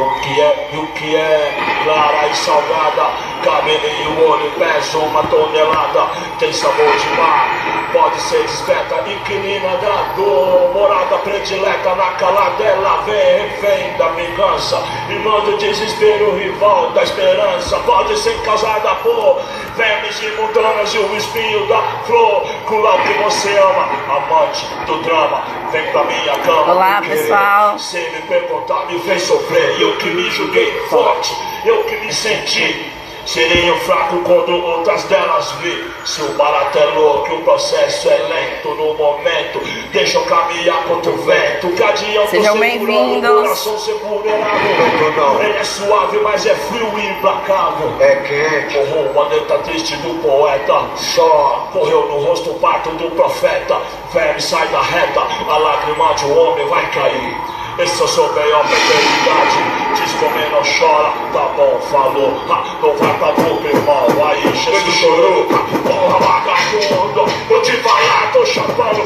o que é clara e salgada, cabe em o olho, pesa 1 tonelada, tem sabor de mar, pode ser desperta, inquilina da dor, morada predileta na caladela, vem refém da vingança, irmã do desespero, rival da esperança, pode ser causada por vermes e montanas e o espinho da flor, cruel que você ama, amante do drama, vem pra minha cama. Olá, pessoal. Sem me perguntar, me fez sofrer, eu que me julguei forte, eu que me senti sereio fraco quando outras delas vi. Se o barato é louco, o processo é lento. No momento, deixa eu caminhar contra o vento. Cadinho, sejam bem-vindos. Coração ser vulnerável. Ele é suave, mas é frio e implacável. É quente. Uma letra triste do poeta. Só correu no rosto o parto do profeta. Verme sai da reta, a lágrima de um homem vai cair. Esse eu sou bem a paternidade. Diz como ele não chora, tá bom, falou. Não vai pra boca, irmão. Aí Jesus chorou. Porra, vagabundo, vou te falar, tô chapando.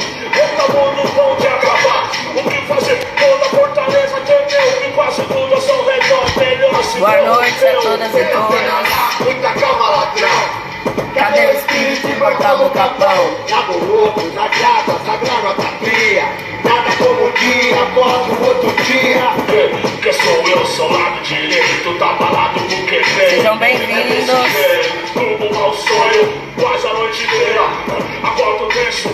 Todo mundo bom de acabar. O que fazer? Toda fortaleza temeu. E quase tudo eu sou redor. Melhor se boa noite a todas e todos. Muita calma, ladrão. Cadê o espírito imortal do capão? Diabo louco, sagrado, sagrado, patria. Nada como um dia após o outro dia. Que sou eu, sou lado direito, tá balado com quem vem. Sejam bem-vindos. Rumo ao sonho, quase a noite inteira. Acordo tenso,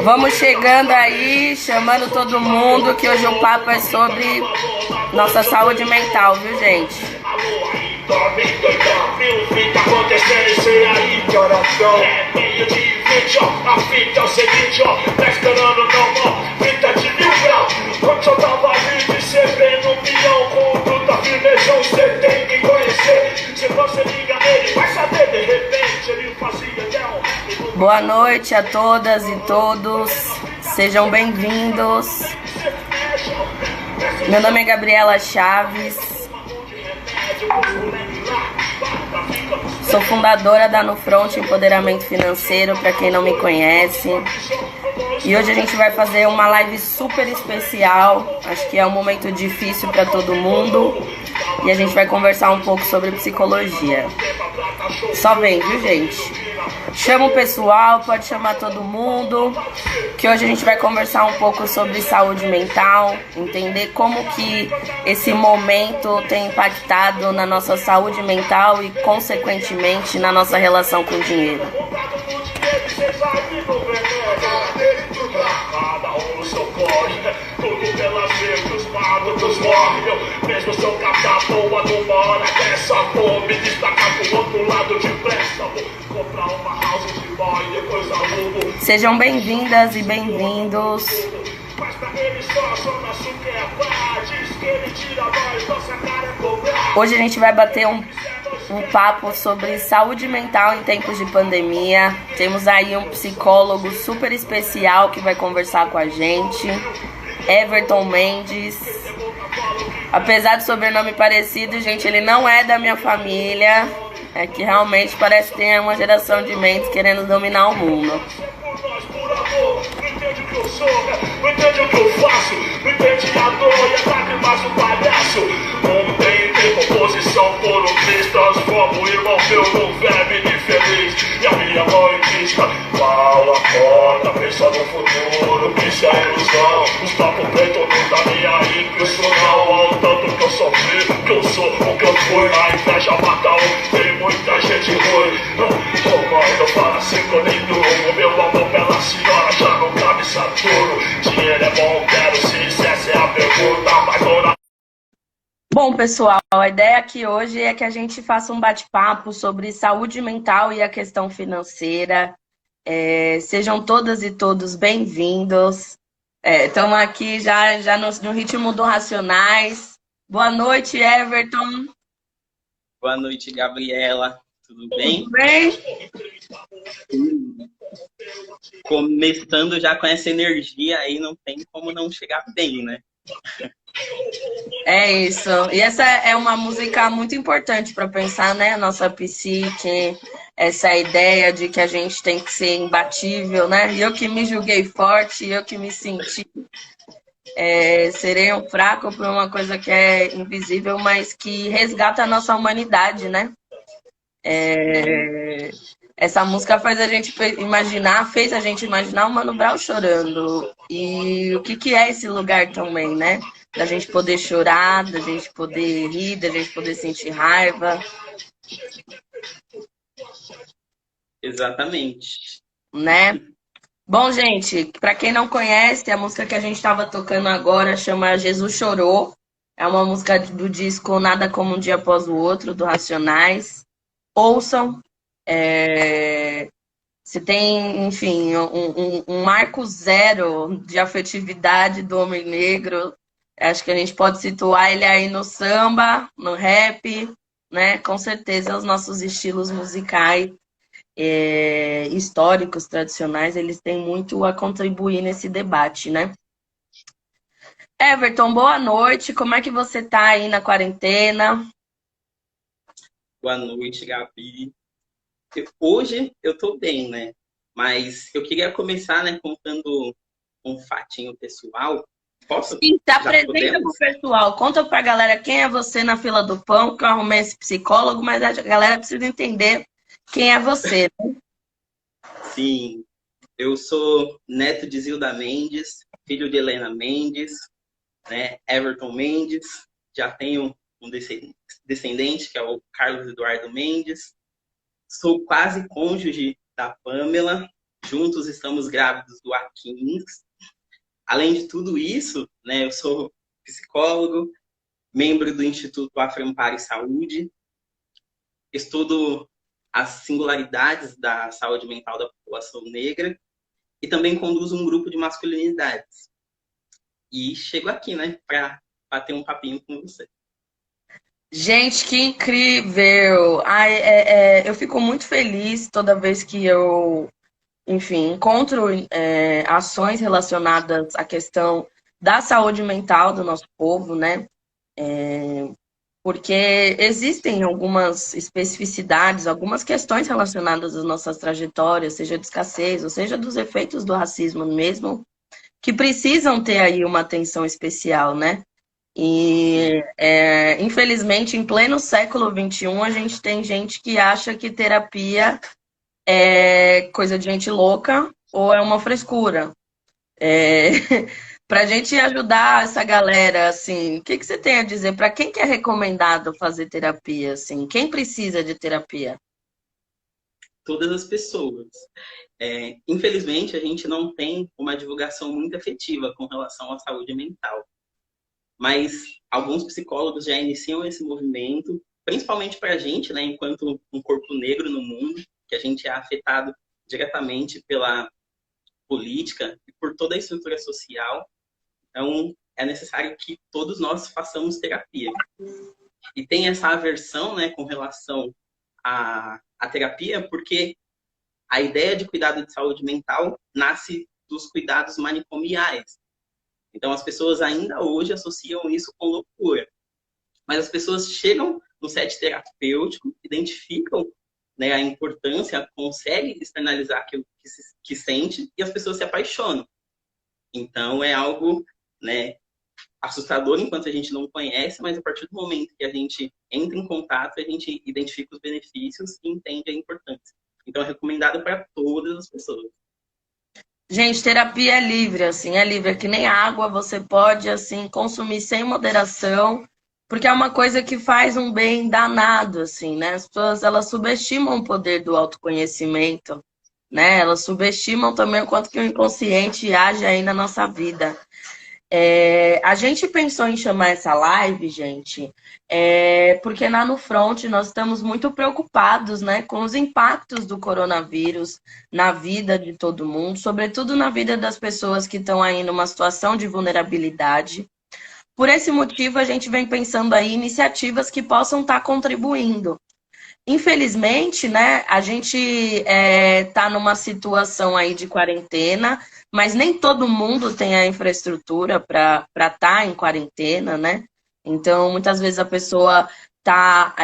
vamos chegando aí, chamando todo mundo, que hoje o papo é sobre nossa saúde mental, viu, gente? Dorme doidão, viu o que tá acontecendo, isso aí, que oração. É meio de 20, ó, a fita é o seguinte, ó, tá esperando não, ó, fita de 1000 graus. Quando eu tava ali de CB no peão, com o bruta firmejão, cê tem que conhecer. Se você liga ele, vai saber, de repente, ele fazia até um... Boa noite a todas e todos, sejam bem-vindos. Meu nome é Gabriela Chaves. Sou fundadora da No Front Empoderamento Financeiro, para quem não me conhece. E hoje a gente vai fazer uma live super especial. Acho que é um momento difícil para todo mundo. E a gente vai conversar um pouco sobre psicologia. Só vem, viu, gente? Chama o pessoal, pode chamar todo mundo, que hoje a gente vai conversar um pouco sobre saúde mental, entender como que esse momento tem impactado na nossa saúde mental e, consequentemente, na nossa relação com o dinheiro. Mesmo seu capta boa numa hora dessa, vou me destacar pro outro lado depressa. Vou comprar uma house de boy e depois alugo. Sejam bem-vindas e bem-vindos. Mas pra ele só nosso que é paz. Diz que ele tira nós, nossa cara é cobrar. Hoje a gente vai bater um papo sobre saúde mental em tempos de pandemia. Temos aí um psicólogo super especial que vai conversar com a gente, Everton Mendes. Apesar do sobrenome parecido, gente, ele não é da minha família. É que realmente parece que tem uma geração de mentes querendo dominar o mundo. Não entende o que eu sou, não entende o que eu faço, não entende a dor e a lágrimas do palhaço. Não tem decomposição por um triz, transforma o irmão meu num verme infeliz. E a minha mãe diz, fala, acorda, pensa no futuro, que isso é ilusão. Os papos pretos não tá nem aí, que isso não. Olha o tanto que eu sofri, que eu sou o que eu fui. A inveja mata um, tem muita gente ruim. Oh mãe, não fala assim com nenhum, o meu amor pela senhora já não cabe Saturno. Dinheiro é bom, quero se essa é a pergunta, mas não. Bom, pessoal, a ideia aqui hoje é que a gente faça um bate-papo sobre saúde mental e a questão financeira. Sejam todas e todos bem-vindos. Estamos aqui já no ritmo do Racionais. Boa noite, Everton. Boa noite, Gabriela. Tudo bem? Tudo bem? Começando já com essa energia aí, não tem como não chegar bem, né? É isso. E essa é uma música muito importante para pensar, né? A nossa psique, essa ideia de que a gente tem que ser imbatível, né? Eu que me julguei forte, eu que me senti Serei um fraco por uma coisa que é invisível, mas que resgata a nossa humanidade, né? Essa música faz a gente imaginar, fez a gente imaginar o Mano Brown chorando. E o que que é esse lugar também, né? Da gente poder chorar, da gente poder rir, da gente poder sentir raiva, Exatamente. né? Bom, gente, para quem não conhece, a música que a gente estava tocando agora chama Jesus Chorou. É uma música do disco Nada Como Um Dia Após o Outro, do Racionais. Ouçam. Se tem, enfim, um marco zero de afetividade do homem negro, acho que a gente pode situar ele aí no samba, no rap, né? Com certeza os nossos estilos musicais históricos, tradicionais, eles têm muito a contribuir nesse debate, né? Everton, boa noite. Como é que você tá aí na quarentena? Boa noite, Gabi. Hoje eu tô bem, né? Mas eu queria começar, né, contando um fatinho pessoal. Posso? Sim, se Já apresenta pro podemos? pessoal. Conta pra galera quem é você na fila do pão, que eu arrumei esse psicólogo, mas a galera precisa entender quem é você. Sim, eu sou neto de Zilda Mendes, filho de Helena Mendes, né? Everton Mendes. Já tenho um descendente, que é o Carlos Eduardo Mendes. Sou quase cônjuge da Pamela. Juntos estamos grávidos do Aquins. Além de tudo isso, né, eu sou psicólogo, membro do Instituto Aframparo e Saúde, estudo as singularidades da saúde mental da população negra e também conduzo um grupo de masculinidades. E chego aqui, né, para bater um papinho com você. Gente, que incrível! Ai, eu fico muito feliz toda vez que eu, enfim, encontro ações relacionadas à questão da saúde mental do nosso povo, né? Porque existem algumas especificidades, algumas questões relacionadas às nossas trajetórias, seja de escassez, ou seja dos efeitos do racismo mesmo, que precisam ter aí uma atenção especial, né? E, infelizmente, em pleno século XXI, a gente tem gente que acha que terapia é coisa de gente louca ou é uma frescura. Para a gente ajudar essa galera, assim, o que que você tem a dizer? Para quem que é recomendado fazer terapia, assim? Quem precisa de terapia? Todas as pessoas. Infelizmente, a gente não tem uma divulgação muito efetiva com relação à saúde mental. Mas alguns psicólogos já iniciam esse movimento, principalmente para a gente, né, enquanto um corpo negro no mundo, que a gente é afetado diretamente pela política e por toda a estrutura social. Então, é necessário que todos nós façamos terapia. E tem essa aversão, né, com relação à terapia, porque a ideia de cuidado de saúde mental nasce dos cuidados manicomiais. Então, as pessoas ainda hoje associam isso com loucura. Mas as pessoas chegam no set terapêutico, identificam, né, a importância, conseguem externalizar aquilo que sente e as pessoas se apaixonam. Então, é algo, né, assustador enquanto a gente não conhece, mas a partir do momento que a gente entra em contato, a gente identifica os benefícios e entende a importância. Então, é recomendado para todas as pessoas. Gente, terapia é livre, assim, é livre, é que nem água, você pode, assim, consumir sem moderação, porque é uma coisa que faz um bem danado, assim, né? As pessoas, elas subestimam o poder do autoconhecimento, né? Elas subestimam também o quanto que o inconsciente age aí na nossa vida. A gente pensou em chamar essa live, gente, porque lá no Front nós estamos muito preocupados, né, com os impactos do coronavírus na vida de todo mundo, sobretudo na vida das pessoas que estão aí numa situação de vulnerabilidade. Por esse motivo, a gente vem pensando aí iniciativas que possam estar contribuindo. Infelizmente, né, a gente está numa situação aí de quarentena, mas nem todo mundo tem a infraestrutura para estar em quarentena, né? Então, muitas vezes a pessoa tá,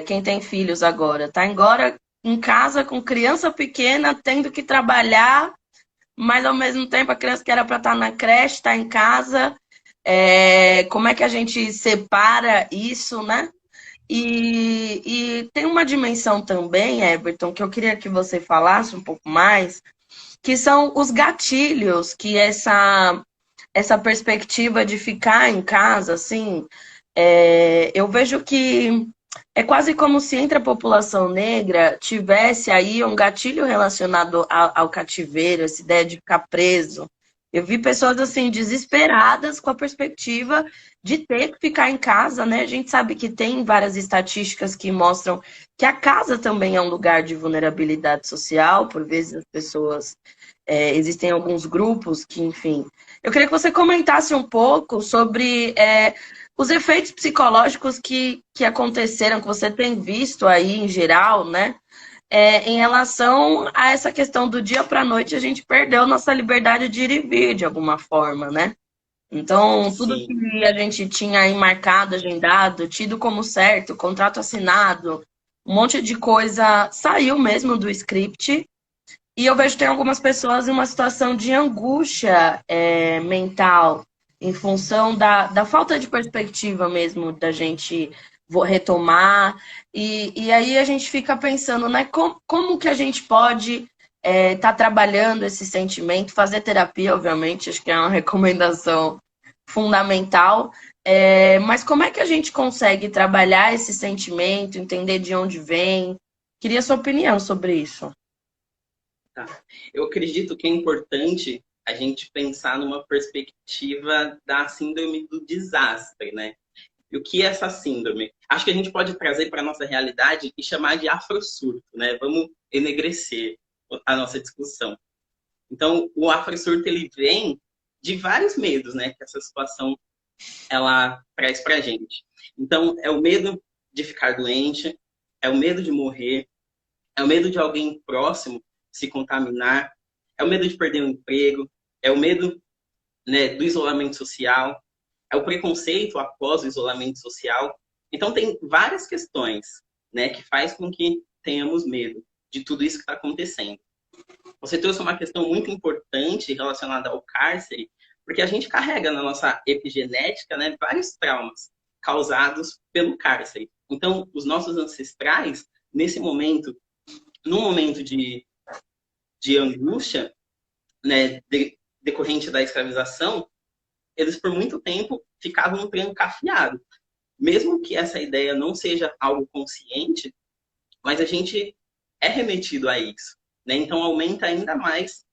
quem tem filhos agora, tá agora em casa com criança pequena, tendo que trabalhar, mas ao mesmo tempo a criança que era para estar na creche está em casa Como é que a gente separa isso, né? E tem uma dimensão também, Everton, que eu queria que você falasse um pouco mais, que são os gatilhos que essa perspectiva de ficar em casa, assim, eu vejo que é quase como se entre a população negra tivesse aí um gatilho relacionado ao cativeiro, essa ideia de ficar preso. Eu vi pessoas assim desesperadas com a perspectiva de ter que ficar em casa, né? A gente sabe que tem várias estatísticas que mostram que a casa também é um lugar de vulnerabilidade social. Por vezes as pessoas existem alguns grupos que, enfim. Eu queria que você comentasse um pouco sobre os efeitos psicológicos que aconteceram, que você tem visto aí em geral, né? Em relação a essa questão do dia para a noite, a gente perdeu nossa liberdade de ir e vir, de alguma forma, né? Então, tudo Sim, que a gente tinha aí marcado, agendado, tido como certo, contrato assinado, um monte de coisa saiu mesmo do script. E eu vejo que tem algumas pessoas em uma situação de angústia mental, em função da falta de perspectiva mesmo da gente retomar. E aí a gente fica pensando, né, como que a gente pode estar trabalhando esse sentimento, fazer terapia, obviamente, acho que é uma recomendação fundamental. Mas como é que a gente consegue trabalhar esse sentimento, entender de onde vem? Queria sua opinião sobre isso. tá. Eu acredito que é importante a gente pensar numa perspectiva da síndrome do desastre, né? E o que é essa síndrome? Acho que a gente pode trazer para a nossa realidade e chamar de afrosurto, né? Vamos enegrecer a nossa discussão. Então, o afrosurto, ele vem de vários medos, né? Que essa situação, ela traz para a gente. Então, é o medo de ficar doente, é o medo de morrer, é o medo de alguém próximo se contaminar, é o medo de perder o emprego, é o medo, né, do isolamento social, é o preconceito após o isolamento social. Então, tem várias questões, né, que faz com que tenhamos medo de tudo isso que está acontecendo. Você trouxe uma questão muito importante relacionada ao cárcere, porque a gente carrega na nossa epigenética, né, vários traumas causados pelo cárcere. Então, os nossos ancestrais, nesse momento, num momento de angústia, né, decorrente da escravização, eles por muito tempo ficavam trancafiados. Mesmo que essa ideia não seja algo consciente, mas a gente é remetido a isso, né? Então aumenta ainda mais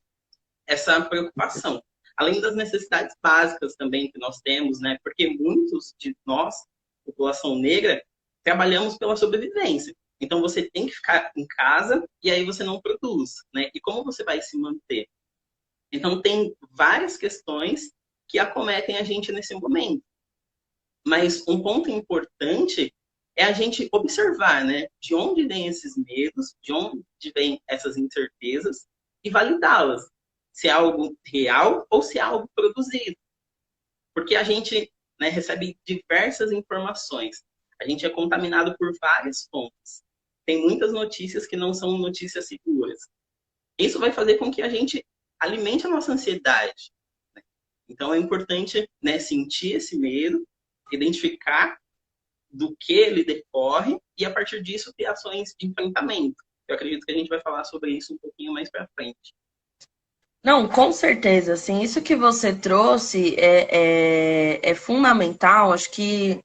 essa preocupação. Além das necessidades básicas também que nós temos, né? Porque muitos de nós, população negra, trabalhamos pela sobrevivência. Então você tem que ficar em casa e aí você não produz, né? E como você vai se manter? Então tem várias questões que acometem a gente nesse momento. Mas um ponto importante é a gente observar, né? De onde vêm esses medos, de onde vêm essas incertezas e validá-las. Se é algo real ou se é algo produzido. Porque a gente, né, recebe diversas informações. A gente é contaminado por várias fontes. Tem muitas notícias que não são notícias seguras. Isso vai fazer com que a gente alimente a nossa ansiedade. Então é importante, né, sentir esse medo, identificar do que ele decorre e a partir disso ter ações de enfrentamento. Eu acredito que a gente vai falar sobre isso um pouquinho mais para frente. Não, com certeza, assim, isso que você trouxe é fundamental. Acho que,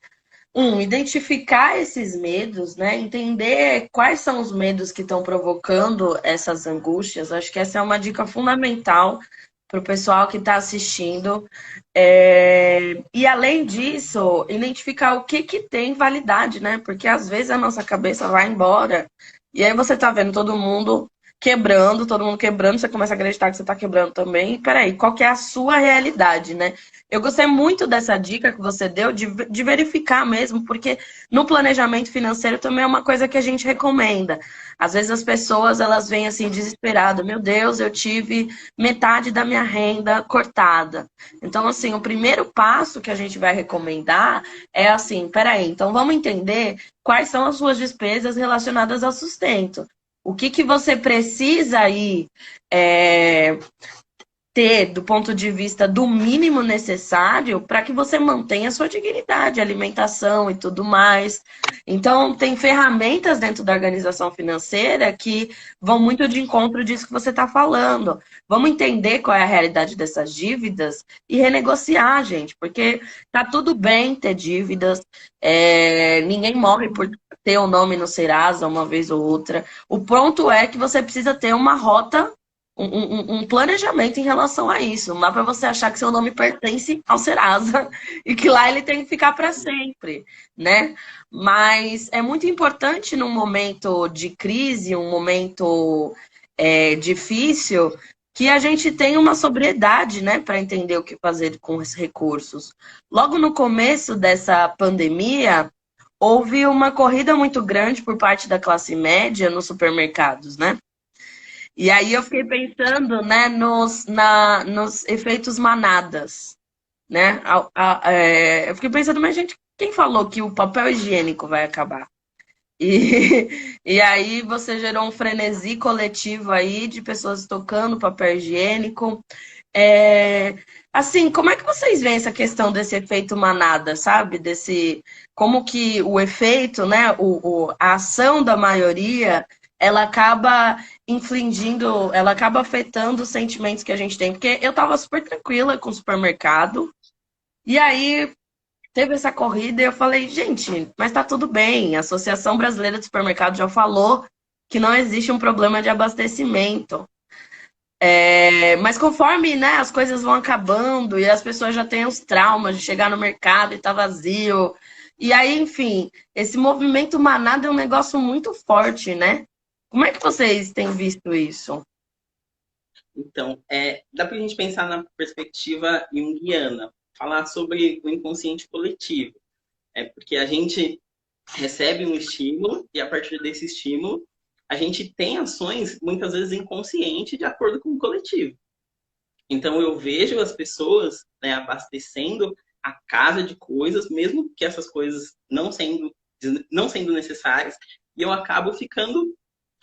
identificar esses medos, né? Entender quais são os medos que estão provocando essas angústias. Acho que essa é uma dica fundamental para o pessoal que está assistindo. E além disso, identificar o que tem validade, né? Porque às vezes a nossa cabeça vai embora e aí você tá vendo todo mundo quebrando, você começa a acreditar que você tá quebrando também. E peraí, qual que é a sua realidade, né? Eu gostei muito dessa dica que você deu de verificar mesmo, porque no planejamento financeiro também é uma coisa que a gente recomenda. Às vezes as pessoas, elas vêm assim desesperadas, meu Deus, eu tive metade da minha renda cortada. Então, assim, o primeiro passo que a gente vai recomendar é assim, peraí, então vamos entender quais são as suas despesas relacionadas ao sustento. O que você precisa aí ter do ponto de vista do mínimo necessário para que você mantenha a sua dignidade, alimentação e tudo mais. Então, tem ferramentas dentro da organização financeira que vão muito de encontro disso que você está falando. Vamos entender qual é a realidade dessas dívidas e renegociar, gente, porque tá tudo bem ter dívidas, ninguém morre por ter o nome no Serasa uma vez ou outra. O ponto é que você precisa ter uma rota, um planejamento em relação a isso. Não dá para você achar que seu nome pertence ao Serasa e que lá ele tem que ficar para sempre, né? Mas é muito importante num momento de crise, um momento difícil, que a gente tenha uma sobriedade, né, para entender o que fazer com os recursos. Logo no começo dessa pandemia, houve uma corrida muito grande por parte da classe média nos supermercados, né? E aí eu fiquei pensando, né, nos efeitos manadas, né? Eu fiquei pensando, mas gente, quem falou que o papel higiênico vai acabar? E aí você gerou um frenesi coletivo aí de pessoas tocando papel higiênico. Assim, como é que vocês veem essa questão desse efeito manada, sabe? Como que o efeito, né, a ação da maioria, ela acaba infligindo, ela acaba afetando os sentimentos que a gente tem. Porque eu tava super tranquila com o supermercado, e aí teve essa corrida e eu falei, gente, mas tá tudo bem. A Associação Brasileira de Supermercados já falou que não existe um problema de abastecimento. Mas conforme, né, as coisas vão acabando e as pessoas já têm os traumas de chegar no mercado e tá vazio. E aí, enfim, esse movimento manada é um negócio muito forte, né? Como é que vocês têm visto isso? Então, dá para a gente pensar na perspectiva junguiana, falar sobre o inconsciente coletivo. Porque a gente recebe um estímulo e, a partir desse estímulo, a gente tem ações, muitas vezes inconscientes, de acordo com o coletivo. Então, eu vejo as pessoas, né, abastecendo a casa de coisas, mesmo que essas coisas não sendo necessárias, e eu acabo ficando,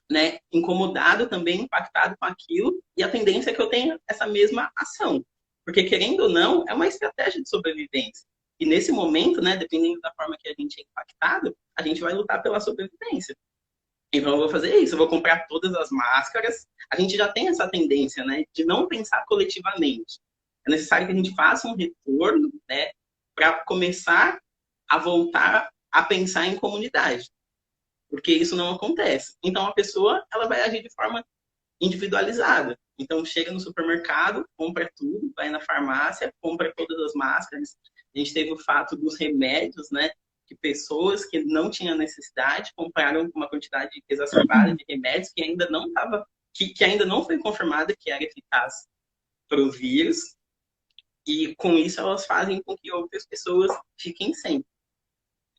né, incomodado também, impactado com aquilo, e a tendência é que eu tenha essa mesma ação. Porque, querendo ou não, é uma estratégia de sobrevivência. E nesse momento, né, dependendo da forma que a gente é impactado, a gente vai lutar pela sobrevivência. Então eu vou fazer isso, eu vou comprar todas as máscaras. A gente já tem essa tendência, né, de não pensar coletivamente. É necessário que a gente faça um retorno, né, para começar a voltar a pensar em comunidade. Porque isso não acontece. Então a pessoa, ela vai agir de forma individualizada. Então chega no supermercado, compra tudo, vai na farmácia, compra todas as máscaras. A gente teve o fato dos remédios, né? Que pessoas que não tinham necessidade compraram uma quantidade exacerbada de remédios que ainda não estava, que ainda não foi confirmada que era eficaz para o vírus. E com isso elas fazem com que outras pessoas fiquem sem.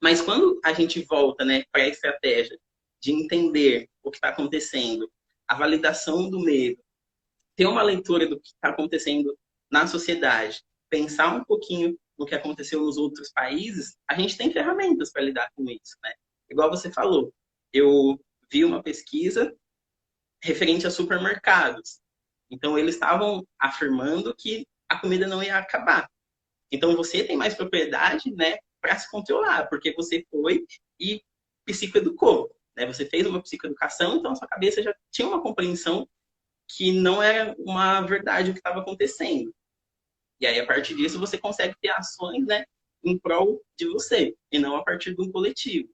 Mas quando a gente volta, né, para a estratégia de entender o que está acontecendo, a validação do medo, ter uma leitura do que está acontecendo na sociedade, pensar um pouquinho no que aconteceu nos outros países, a gente tem ferramentas para lidar com isso, né? Igual você falou, eu vi uma pesquisa referente a supermercados. Então, eles estavam afirmando que a comida não ia acabar. Então, você tem mais propriedade, né, para se controlar, porque você foi e psicoeducou, né? Você fez uma psicoeducação, então a sua cabeça já tinha uma compreensão que não era uma verdade o que estava acontecendo. E aí, a partir disso, você consegue ter ações, né, em prol de você, e não a partir de um coletivo.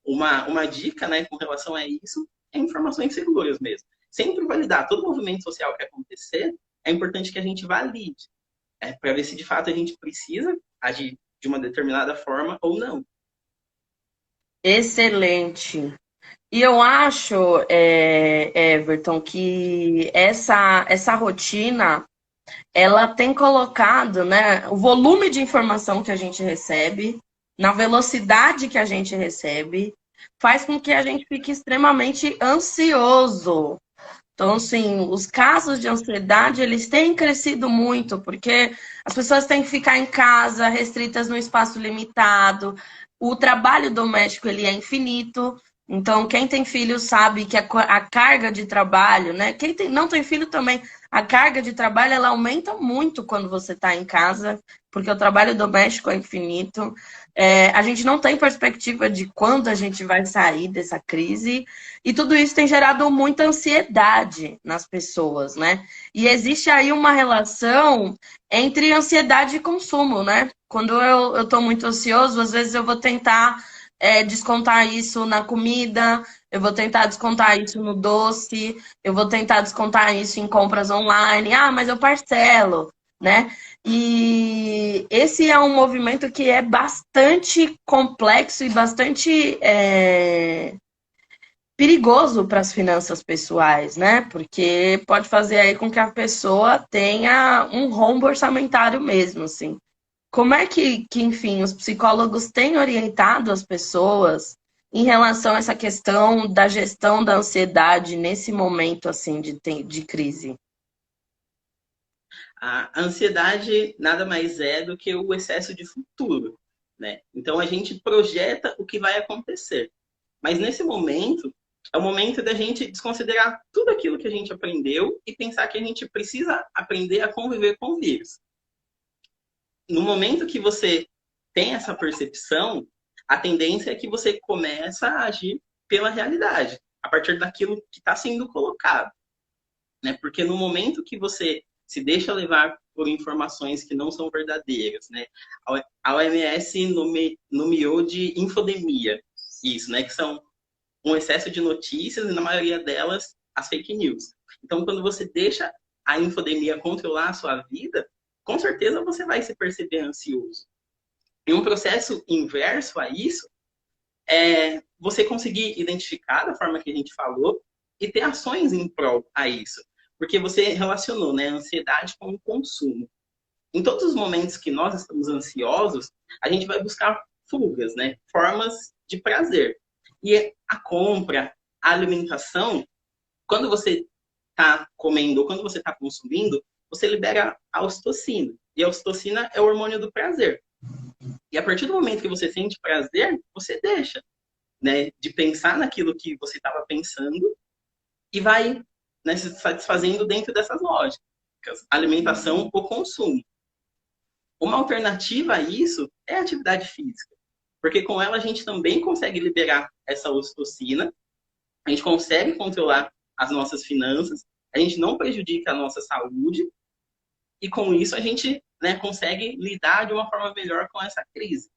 Uma dica, né, com relação a isso é informações seguras mesmo. Sempre validar todo movimento social que acontecer, é importante que a gente valide, para ver se de fato a gente precisa agir de uma determinada forma ou não. Excelente. E eu acho, Everton, que essa rotina, ela tem colocado, né, o volume de informação que a gente recebe, na velocidade que a gente recebe, faz com que a gente fique extremamente ansioso. Então, assim, os casos de ansiedade, eles têm crescido muito, porque as pessoas têm que ficar em casa, restritas no espaço limitado. O trabalho doméstico, ele é infinito. Então, quem tem filho sabe que a carga de trabalho, né? Quem não tem filho também, A carga de trabalho, ela aumenta muito quando você está em casa, porque o trabalho doméstico é infinito. A gente não tem perspectiva de quando a gente vai sair dessa crise, e tudo isso tem gerado muita ansiedade nas pessoas, né? E existe aí uma relação entre ansiedade e consumo, né? Quando eu estou muito ansioso, às vezes eu vou tentar descontar isso na comida, eu vou tentar descontar isso no doce, eu vou tentar descontar isso em compras online. Ah, mas eu parcelo, né? E esse é um movimento que é bastante complexo e bastante perigoso para as finanças pessoais, né? Porque pode fazer aí com que a pessoa tenha um rombo orçamentário mesmo, assim. Como é que, enfim, os psicólogos têm orientado as pessoas em relação a essa questão da gestão da ansiedade nesse momento, assim, de crise? A ansiedade nada mais é do que o excesso de futuro, né? Então a gente projeta o que vai acontecer. Mas nesse momento, é o momento da gente desconsiderar tudo aquilo que a gente aprendeu e pensar que a gente precisa aprender a conviver com o vírus. No momento que você tem essa percepção, a tendência é que você começa a agir pela realidade, a partir daquilo que está sendo colocado, né? Porque no momento que você se deixa levar por informações que não são verdadeiras, né? A OMS nomeou de infodemia isso, né? Que são um excesso de notícias e, na maioria delas, as fake news. Então, quando você deixa a infodemia controlar a sua vida, com certeza você vai se perceber ansioso. E um processo inverso a isso é você conseguir identificar, da forma que a gente falou, e ter ações em prol a isso. Porque você relacionou, né, a ansiedade com o consumo. Em todos os momentos que nós estamos ansiosos, a gente vai buscar fugas, né, formas de prazer. E a compra, a alimentação, quando você está comendo ou quando você está consumindo, você libera a ocitocina. E a ocitocina é o hormônio do prazer. E a partir do momento que você sente prazer, você deixa, né, de pensar naquilo que você estava pensando e vai, né, se satisfazendo dentro dessas lógicas. Alimentação ou consumo. Uma alternativa a isso é a atividade física. Porque com ela a gente também consegue liberar essa ocitocina, a gente consegue controlar as nossas finanças, a gente não prejudica a nossa saúde, e com isso a gente, né, consegue lidar de uma forma melhor com essa crise.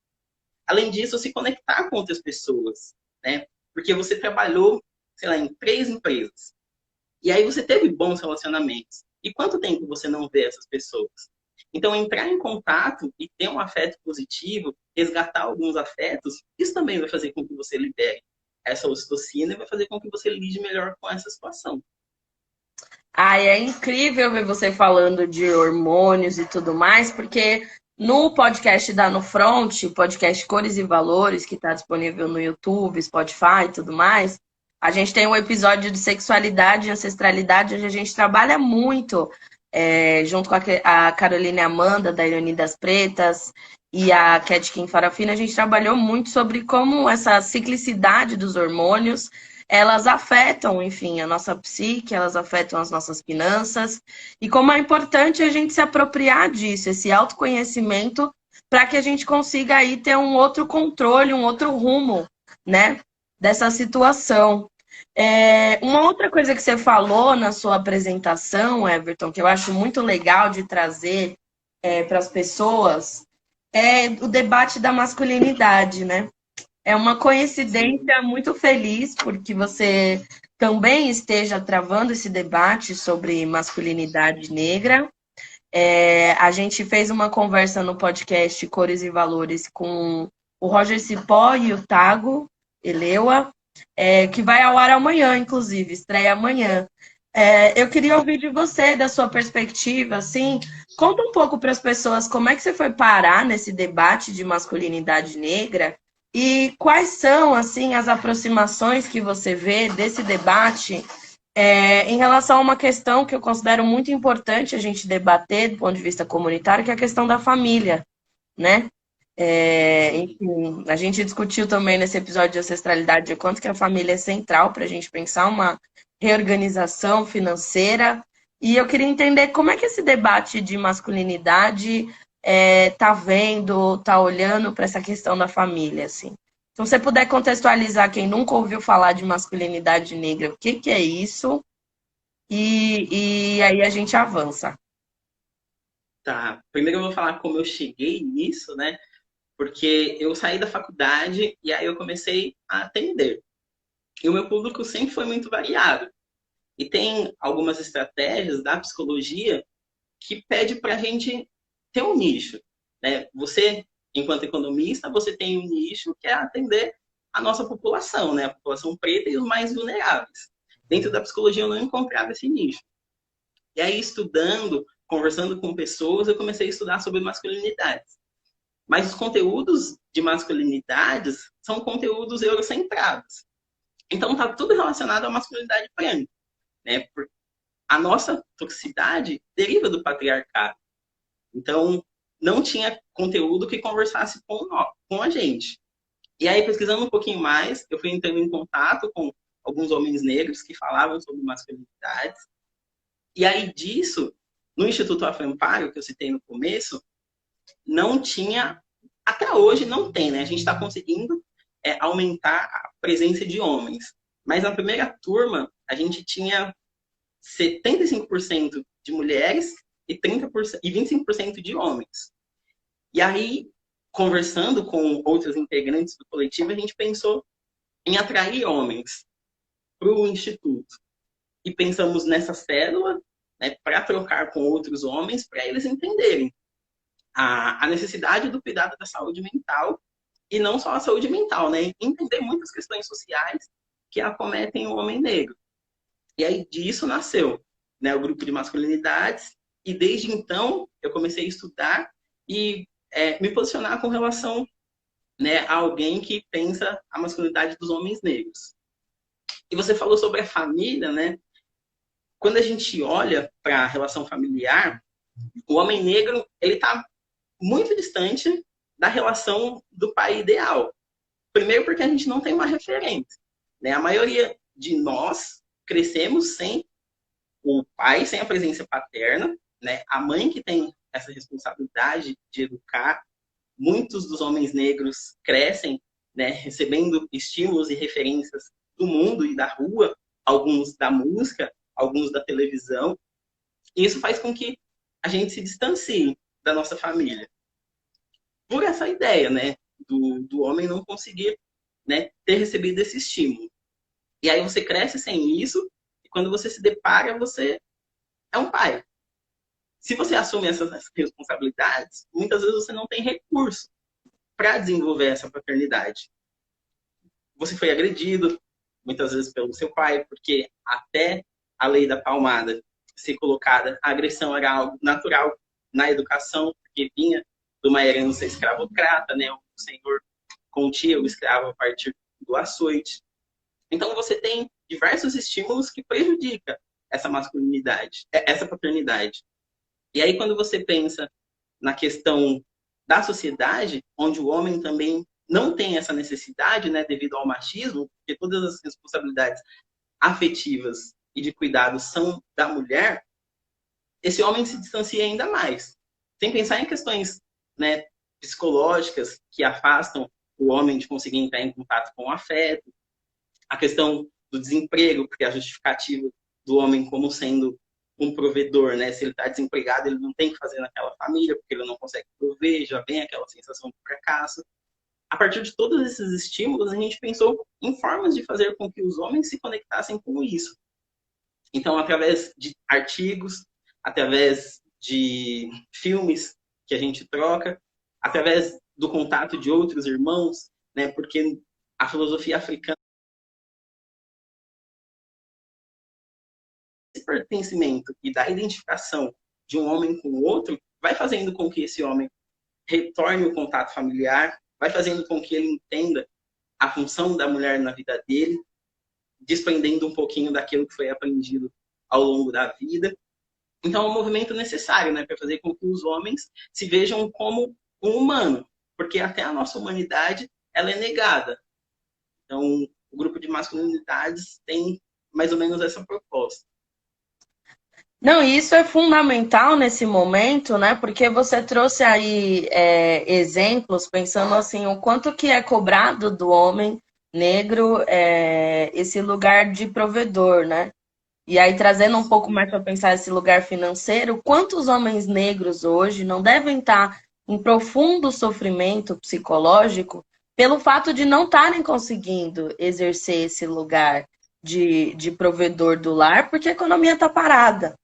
Além disso, se conectar com outras pessoas, né? Porque você trabalhou, sei lá, em 3 empresas. E aí você teve bons relacionamentos. E quanto tempo você não vê essas pessoas? Então, entrar em contato e ter um afeto positivo, resgatar alguns afetos, isso também vai fazer com que você libere essa ocitocina e vai fazer com que você lide melhor com essa situação. Ai, é incrível ver você falando de hormônios e tudo mais, porque no podcast da No Front, o podcast Cores e Valores, que está disponível no YouTube, Spotify e tudo mais, a gente tem um episódio de sexualidade e ancestralidade, onde a gente trabalha muito, junto com a Carolina e Amanda, da Ironia das Pretas, e a Ketkin Farafina, a gente trabalhou muito sobre como essa ciclicidade dos hormônios elas afetam, enfim, a nossa psique, elas afetam as nossas finanças, e como é importante a gente se apropriar disso, esse autoconhecimento, para que a gente consiga aí ter um outro controle, um outro rumo, né, dessa situação. Uma outra coisa que você falou na sua apresentação, Everton, que eu acho muito legal de trazer para as pessoas, é o debate da masculinidade, né? É uma coincidência muito feliz, porque você também esteja travando esse debate sobre masculinidade negra. A gente fez uma conversa no podcast Cores e Valores com o Roger Cipó e o Tago Eleua, que vai ao ar amanhã, inclusive, estreia amanhã. Eu queria ouvir de você, da sua perspectiva, assim, conta um pouco para as pessoas como é que você foi parar nesse debate de masculinidade negra. E quais são, assim, as aproximações que você vê desse debate em relação a uma questão que eu considero muito importante a gente debater do ponto de vista comunitário, que é a questão da família, né? Enfim, a gente discutiu também nesse episódio de ancestralidade o quanto que a família é central para a gente pensar uma reorganização financeira E eu queria entender como é que esse debate de masculinidade tá vendo, tá olhando para essa questão da família, assim. Então, se você puder contextualizar quem nunca ouviu falar de masculinidade negra, o que que é isso? E aí a gente avança. Tá. Primeiro eu vou falar como eu cheguei nisso, né? Porque eu saí da faculdade e aí eu comecei a atender. E o meu público sempre foi muito variado. E tem algumas estratégias da psicologia que pede para a gente ter um nicho, né? Você, enquanto economista, você tem um nicho que é atender a nossa população, né? A população preta e os mais vulneráveis. Dentro da psicologia eu não encontrava esse nicho. E aí, estudando, conversando com pessoas, eu comecei a estudar sobre masculinidades. Mas os conteúdos de masculinidades são conteúdos eurocentrados. Então, está tudo relacionado à masculinidade branca, né? A nossa toxicidade deriva do patriarcado. Então, não tinha conteúdo que conversasse com a gente. E aí, pesquisando um pouquinho mais, eu fui entrando em contato com alguns homens negros que falavam sobre masculinidades. E aí disso, no Instituto Afro-Amparo, que eu citei no começo, não tinha, até hoje não tem, né? A gente está conseguindo aumentar a presença de homens. Mas na primeira turma, a gente tinha 75% de mulheres e 30% e 25% de homens. E aí, conversando com outros integrantes do coletivo, a gente pensou em atrair homens para o instituto. E pensamos nessa célula, né, para trocar com outros homens, para eles entenderem a necessidade do cuidado da saúde mental, e não só a saúde mental, né? Entender muitas questões sociais que acometem o homem negro. E aí disso nasceu, né, o grupo de masculinidades, e desde então eu comecei a estudar e me posicionar com relação, né, a alguém que pensa a masculinidade dos homens negros. E você falou sobre a família, né? Quando a gente olha para a relação familiar, o homem negro ele está muito distante da relação do pai ideal. Primeiro porque a gente não tem uma referência, né? A maioria de nós crescemos sem o pai, sem a presença paterna, né? A mãe que tem essa responsabilidade de educar. Muitos dos homens negros crescem, né, recebendo estímulos e referências do mundo e da rua, alguns da música, alguns da televisão. E isso faz com que a gente se distancie da nossa família. Por essa ideia, né, do homem não conseguir, né, ter recebido esse estímulo. E aí você cresce sem isso, e quando você se depara, você é um pai. Se você assume essas responsabilidades, muitas vezes você não tem recurso para desenvolver essa paternidade. Você foi agredido, muitas vezes pelo seu pai, porque até a lei da palmada ser colocada, a agressão era algo natural na educação, porque vinha de uma herança escravocrata, né? O senhor continha o escravo a partir do açoite. Então você tem diversos estímulos que prejudicam essa masculinidade, essa paternidade. E aí quando você pensa na questão da sociedade, onde o homem também não tem essa necessidade, né, devido ao machismo, porque todas as responsabilidades afetivas e de cuidado são da mulher, esse homem se distancia ainda mais. Sem pensar em questões, né, psicológicas que afastam o homem de conseguir entrar em contato com o afeto, a questão do desemprego, porque a justificativa do homem como sendo um provedor, né? Se ele está desempregado, ele não tem que fazer naquela família, porque ele não consegue prover, já vem aquela sensação de fracasso. A partir de todos esses estímulos, a gente pensou em formas de fazer com que os homens se conectassem com isso. Então, através de artigos, através de filmes que a gente troca, através do contato de outros irmãos, né? Porque a filosofia africana, esse pertencimento e da identificação de um homem com o outro, vai fazendo com que esse homem retorne o contato familiar, vai fazendo com que ele entenda a função da mulher na vida dele, desprendendo um pouquinho daquilo que foi aprendido ao longo da vida. Então, é um movimento necessário, né, para fazer com que os homens se vejam como um humano, porque até a nossa humanidade ela é negada. Então, o grupo de masculinidades tem mais ou menos essa proposta. Não, e isso é fundamental nesse momento, né? Porque você trouxe aí exemplos pensando assim, o quanto que é cobrado do homem negro esse lugar de provedor, né? E aí, trazendo um pouco mais para pensar esse lugar financeiro, quantos homens negros hoje não devem estar em profundo sofrimento psicológico pelo fato de não estarem conseguindo exercer esse lugar de provedor do lar, porque a economia está parada,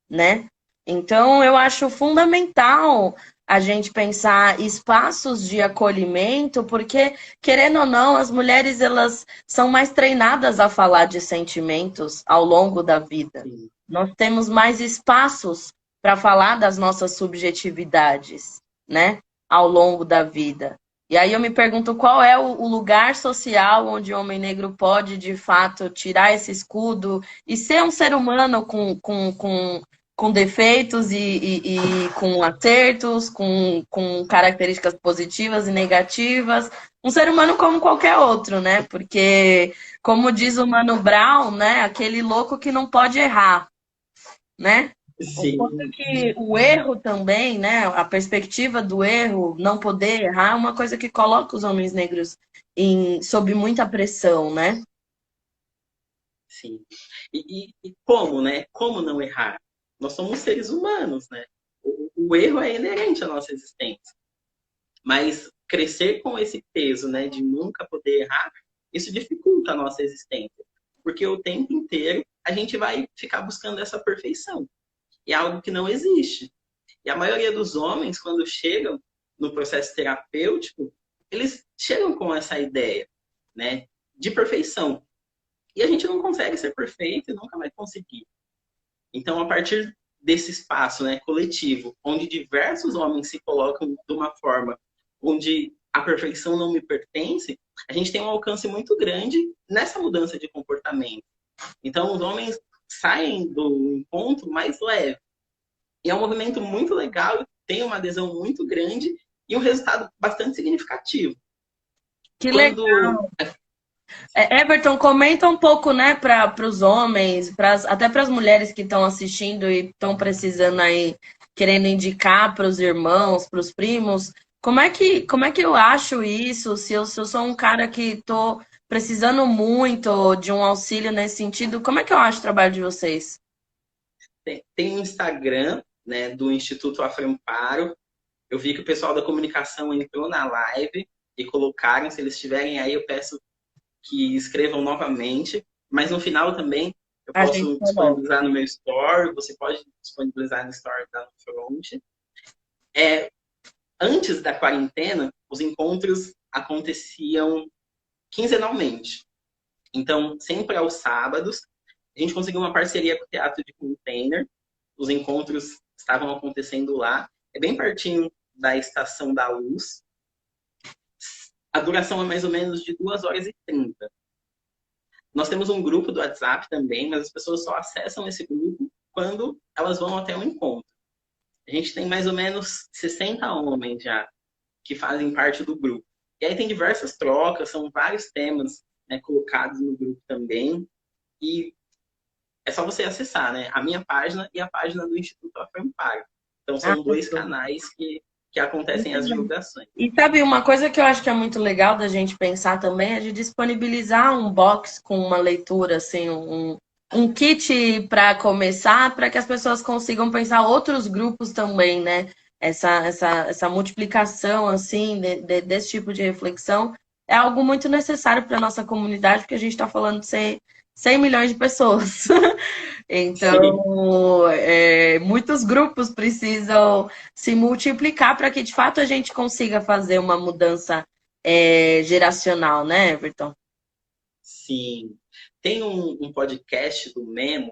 né? Então, eu acho fundamental a gente pensar espaços de acolhimento, porque, querendo ou não, as mulheres elas são mais treinadas a falar de sentimentos ao longo da vida. Sim. Nós temos mais espaços para falar das nossas subjetividades, né? Ao longo da vida. E aí eu me pergunto qual é o lugar social onde o homem negro pode, de fato, tirar esse escudo e ser um ser humano com defeitos e com acertos, com características positivas e negativas. Um ser humano como qualquer outro, né? Porque, como diz o Mano Brown, né? Aquele louco que não pode errar, né? O quanto Sim, que o erro também, né? A perspectiva do erro, não poder errar, é uma coisa que coloca os homens negros sob muita pressão, né? sim. E como, né? Como não errar? Nós somos seres humanos, né? O erro é inerente à nossa existência. Mas crescer com esse peso, né, de nunca poder errar, isso dificulta a nossa existência. Porque o tempo inteiro a gente vai ficar buscando essa perfeição. E é algo que não existe. E a maioria dos homens, quando chegam no processo terapêutico, eles chegam com essa ideia, né, de perfeição. E a gente não consegue ser perfeito e nunca vai conseguir. Então, a partir desse espaço, né, coletivo, onde diversos homens se colocam de uma forma onde a perfeição não me pertence, a gente tem um alcance muito grande nessa mudança de comportamento. Então, os homens saem do encontro mais leve. E é um movimento muito legal, tem uma adesão muito grande e um resultado bastante significativo. Que legal. Quando Everton, comenta um pouco, né, para os homens, até para as mulheres que estão assistindo e estão precisando aí, querendo indicar para os irmãos, para os primos, como é que eu acho isso? Se eu sou um cara que estou precisando muito de um auxílio nesse sentido, como é que eu acho o trabalho de vocês? tem um Instagram, né, do Instituto Aframparo, eu vi que o pessoal da comunicação entrou na live e colocaram, se eles estiverem aí, eu peço que escrevam novamente, mas no final também eu A gente posso falou. disponibilizar no meu story, você pode disponibilizar no story da no front. Antes da quarentena, os encontros aconteciam quinzenalmente. Então, sempre aos sábados, a gente conseguiu uma parceria com o Teatro de Container. Os encontros estavam acontecendo lá. É bem pertinho da Estação da Luz. A duração é mais ou menos de 2h30. Nós temos um grupo do WhatsApp também, mas as pessoas só acessam esse grupo quando elas vão até o encontro. A gente tem mais ou menos 60 homens já que fazem parte do grupo. E aí tem diversas trocas, são vários temas, né, colocados no grupo também. E é só você acessar, né, a minha página e a página do Instituto Aframparo. Então Ah, são dois canais que acontecem as divulgações. e sabe, uma coisa que eu acho que é muito legal da gente pensar também é de disponibilizar um box com uma leitura, assim, um kit para começar, para que as pessoas consigam pensar outros grupos também, né? Essa multiplicação, assim, desse tipo de reflexão é algo muito necessário para a nossa comunidade, porque a gente está falando de 100 milhões de pessoas. Sim, Então, muitos grupos precisam se multiplicar para que de fato a gente consiga fazer uma mudança geracional, né, Everton? sim. Tem um podcast do Memo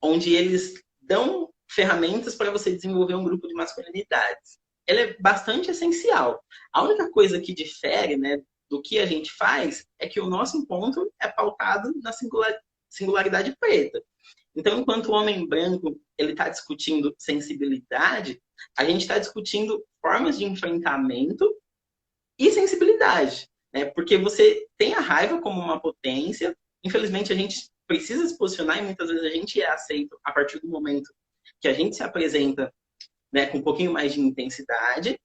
onde eles dão ferramentas para você desenvolver um grupo de masculinidades. Ele é bastante essencial. A única coisa que difere, né, do que a gente faz é que o nosso encontro é pautado na singularidade preta. Então, enquanto o homem branco ele está discutindo sensibilidade, a gente está discutindo formas de enfrentamento e sensibilidade, né? Porque você tem a raiva como uma potência. Infelizmente, a gente precisa se posicionar e muitas vezes a gente é aceito a partir do momento que a gente se apresenta, né, com um pouquinho mais de intensidade,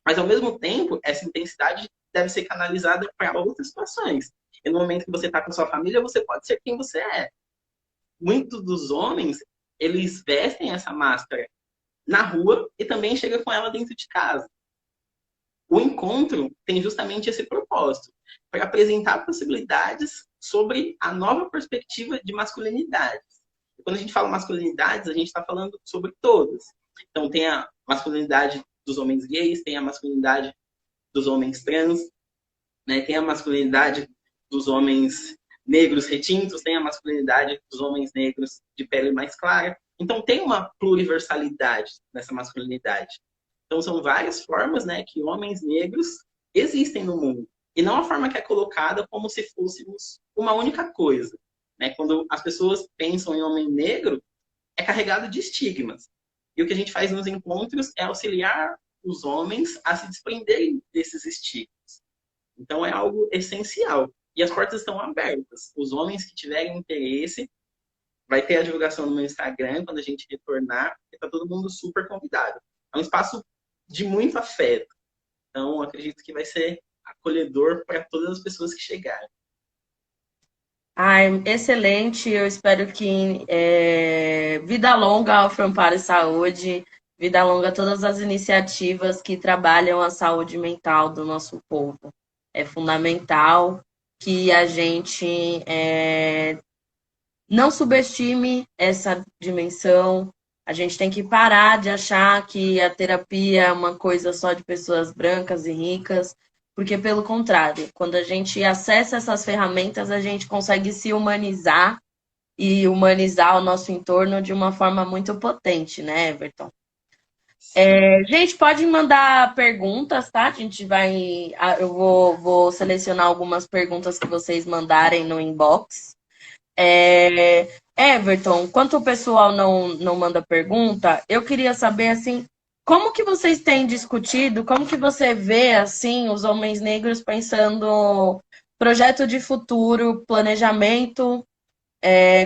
mas ao mesmo tempo, essa intensidade deve ser canalizada para outras situações. E no momento que você está com sua família, você pode ser quem você é. Muitos dos homens, eles vestem essa máscara na rua e também chegam com ela dentro de casa. O encontro tem justamente esse propósito, para apresentar possibilidades sobre a nova perspectiva de masculinidades. E quando a gente fala masculinidades, a gente está falando sobre todas. Então, tem a masculinidade dos homens gays, tem a masculinidade dos homens trans, né? Tem a masculinidade dos homens negros retintos, tem a masculinidade dos homens negros de pele mais clara. Então, tem uma pluriversalidade nessa masculinidade. Então, são várias formas, né, que homens negros existem no mundo. E não a forma que é colocada como se fôssemos uma única coisa. Né? Quando as pessoas pensam em homem negro, é carregado de estigmas. E o que a gente faz nos encontros é auxiliar os homens a se desprenderem desses estigmas. Então, é algo essencial. E as portas estão abertas. Os homens que tiverem interesse, vai ter a divulgação no meu Instagram quando a gente retornar, e está todo mundo super convidado. É um espaço de muito afeto. Então, acredito que vai ser acolhedor para todas as pessoas que chegarem. Ai, excelente. Eu espero que vida longa ao Amparo e Saúde, vida longa a todas as iniciativas que trabalham a saúde mental do nosso povo. É fundamental que a gente não subestime essa dimensão. A gente tem que parar de achar que a terapia é uma coisa só de pessoas brancas e ricas, porque, pelo contrário, quando a gente acessa essas ferramentas, a gente consegue se humanizar e humanizar o nosso entorno de uma forma muito potente, né, Everton? Gente, pode mandar perguntas, tá? Eu vou selecionar algumas perguntas que vocês mandarem no inbox. Everton, enquanto o pessoal não manda pergunta, eu queria saber, assim, como que vocês têm discutido, como que você vê, assim, os homens negros pensando projeto de futuro, planejamento,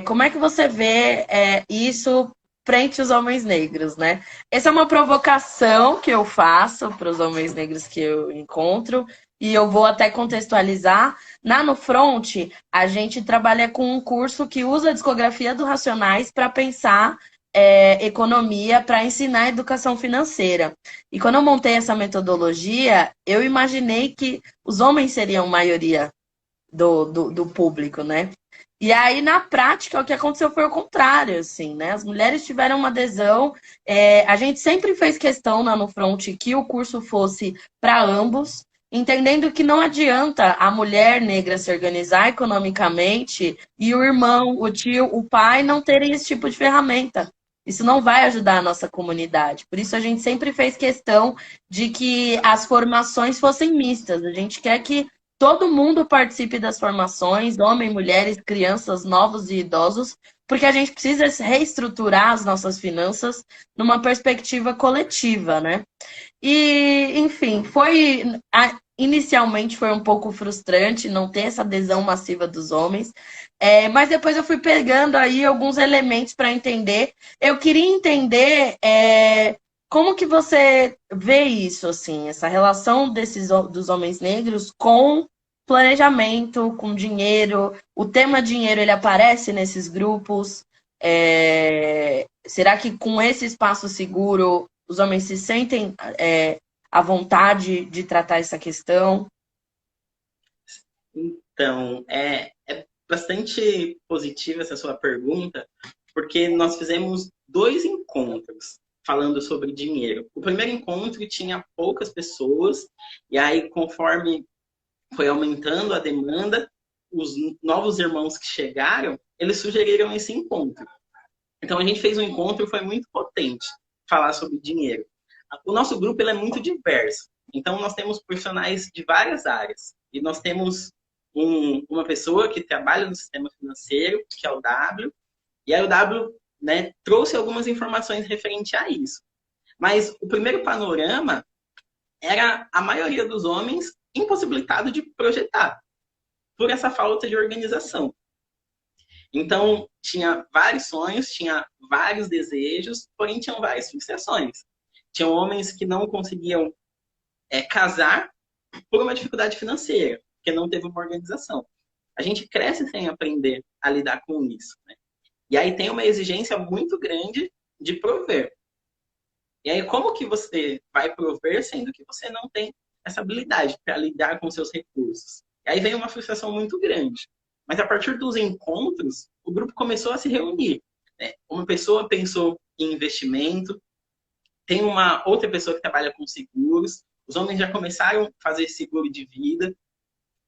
como é que você vê isso frente aos homens negros, né? Essa é uma provocação que eu faço para os homens negros que eu encontro, e eu vou até contextualizar. Na No Front, a gente trabalha com um curso que usa a discografia do Racionais para pensar economia, para ensinar educação financeira. E quando eu montei essa metodologia, eu imaginei que os homens seriam maioria do público, né? E aí, na prática, o que aconteceu foi o contrário, assim, né? As mulheres tiveram uma adesão. A gente sempre fez questão na No Front que o curso fosse para ambos, entendendo que não adianta a mulher negra se organizar economicamente e o irmão, o tio, o pai não terem esse tipo de ferramenta. Isso não vai ajudar a nossa comunidade. Por isso, a gente sempre fez questão de que as formações fossem mistas. A gente quer que todo mundo participe das formações, homens, mulheres, crianças, novos e idosos, porque a gente precisa reestruturar as nossas finanças numa perspectiva coletiva, né? E, enfim, inicialmente foi um pouco frustrante não ter essa adesão massiva dos homens, mas depois eu fui pegando aí alguns elementos para entender. Eu queria entender como que você vê isso, assim, essa relação dos homens negros com planejamento, com dinheiro. O tema dinheiro, ele aparece nesses grupos? Será que com esse espaço seguro os homens se sentem à vontade de tratar essa questão? Então, é bastante positiva essa sua pergunta, porque nós fizemos 2 encontros falando sobre dinheiro. O primeiro encontro tinha poucas pessoas, e aí, conforme foi aumentando a demanda, os novos irmãos que chegaram, eles sugeriram esse encontro. Então, a gente fez um encontro, foi muito potente falar sobre dinheiro. O nosso grupo ele é muito diverso. Então, nós temos profissionais de várias áreas. E nós temos uma pessoa que trabalha no sistema financeiro, que é o W. E aí o W, né, trouxe algumas informações referente a isso. Mas o primeiro panorama era a maioria dos homens impossibilitado de projetar, por essa falta de organização. Então, tinha vários sonhos, tinha vários desejos, porém tinham várias frustrações. Tinham homens que não conseguiam casar por uma dificuldade financeira, porque não teve uma organização. A gente cresce sem aprender a lidar com isso, né? E aí tem uma exigência muito grande de prover. E aí, como que você vai prover sendo que você não tem essa habilidade para lidar com seus recursos? E aí vem uma frustração muito grande. Mas a partir dos encontros, o grupo começou a se reunir, né? Uma pessoa pensou em investimento, tem uma outra pessoa que trabalha com seguros, os homens já começaram a fazer seguro de vida,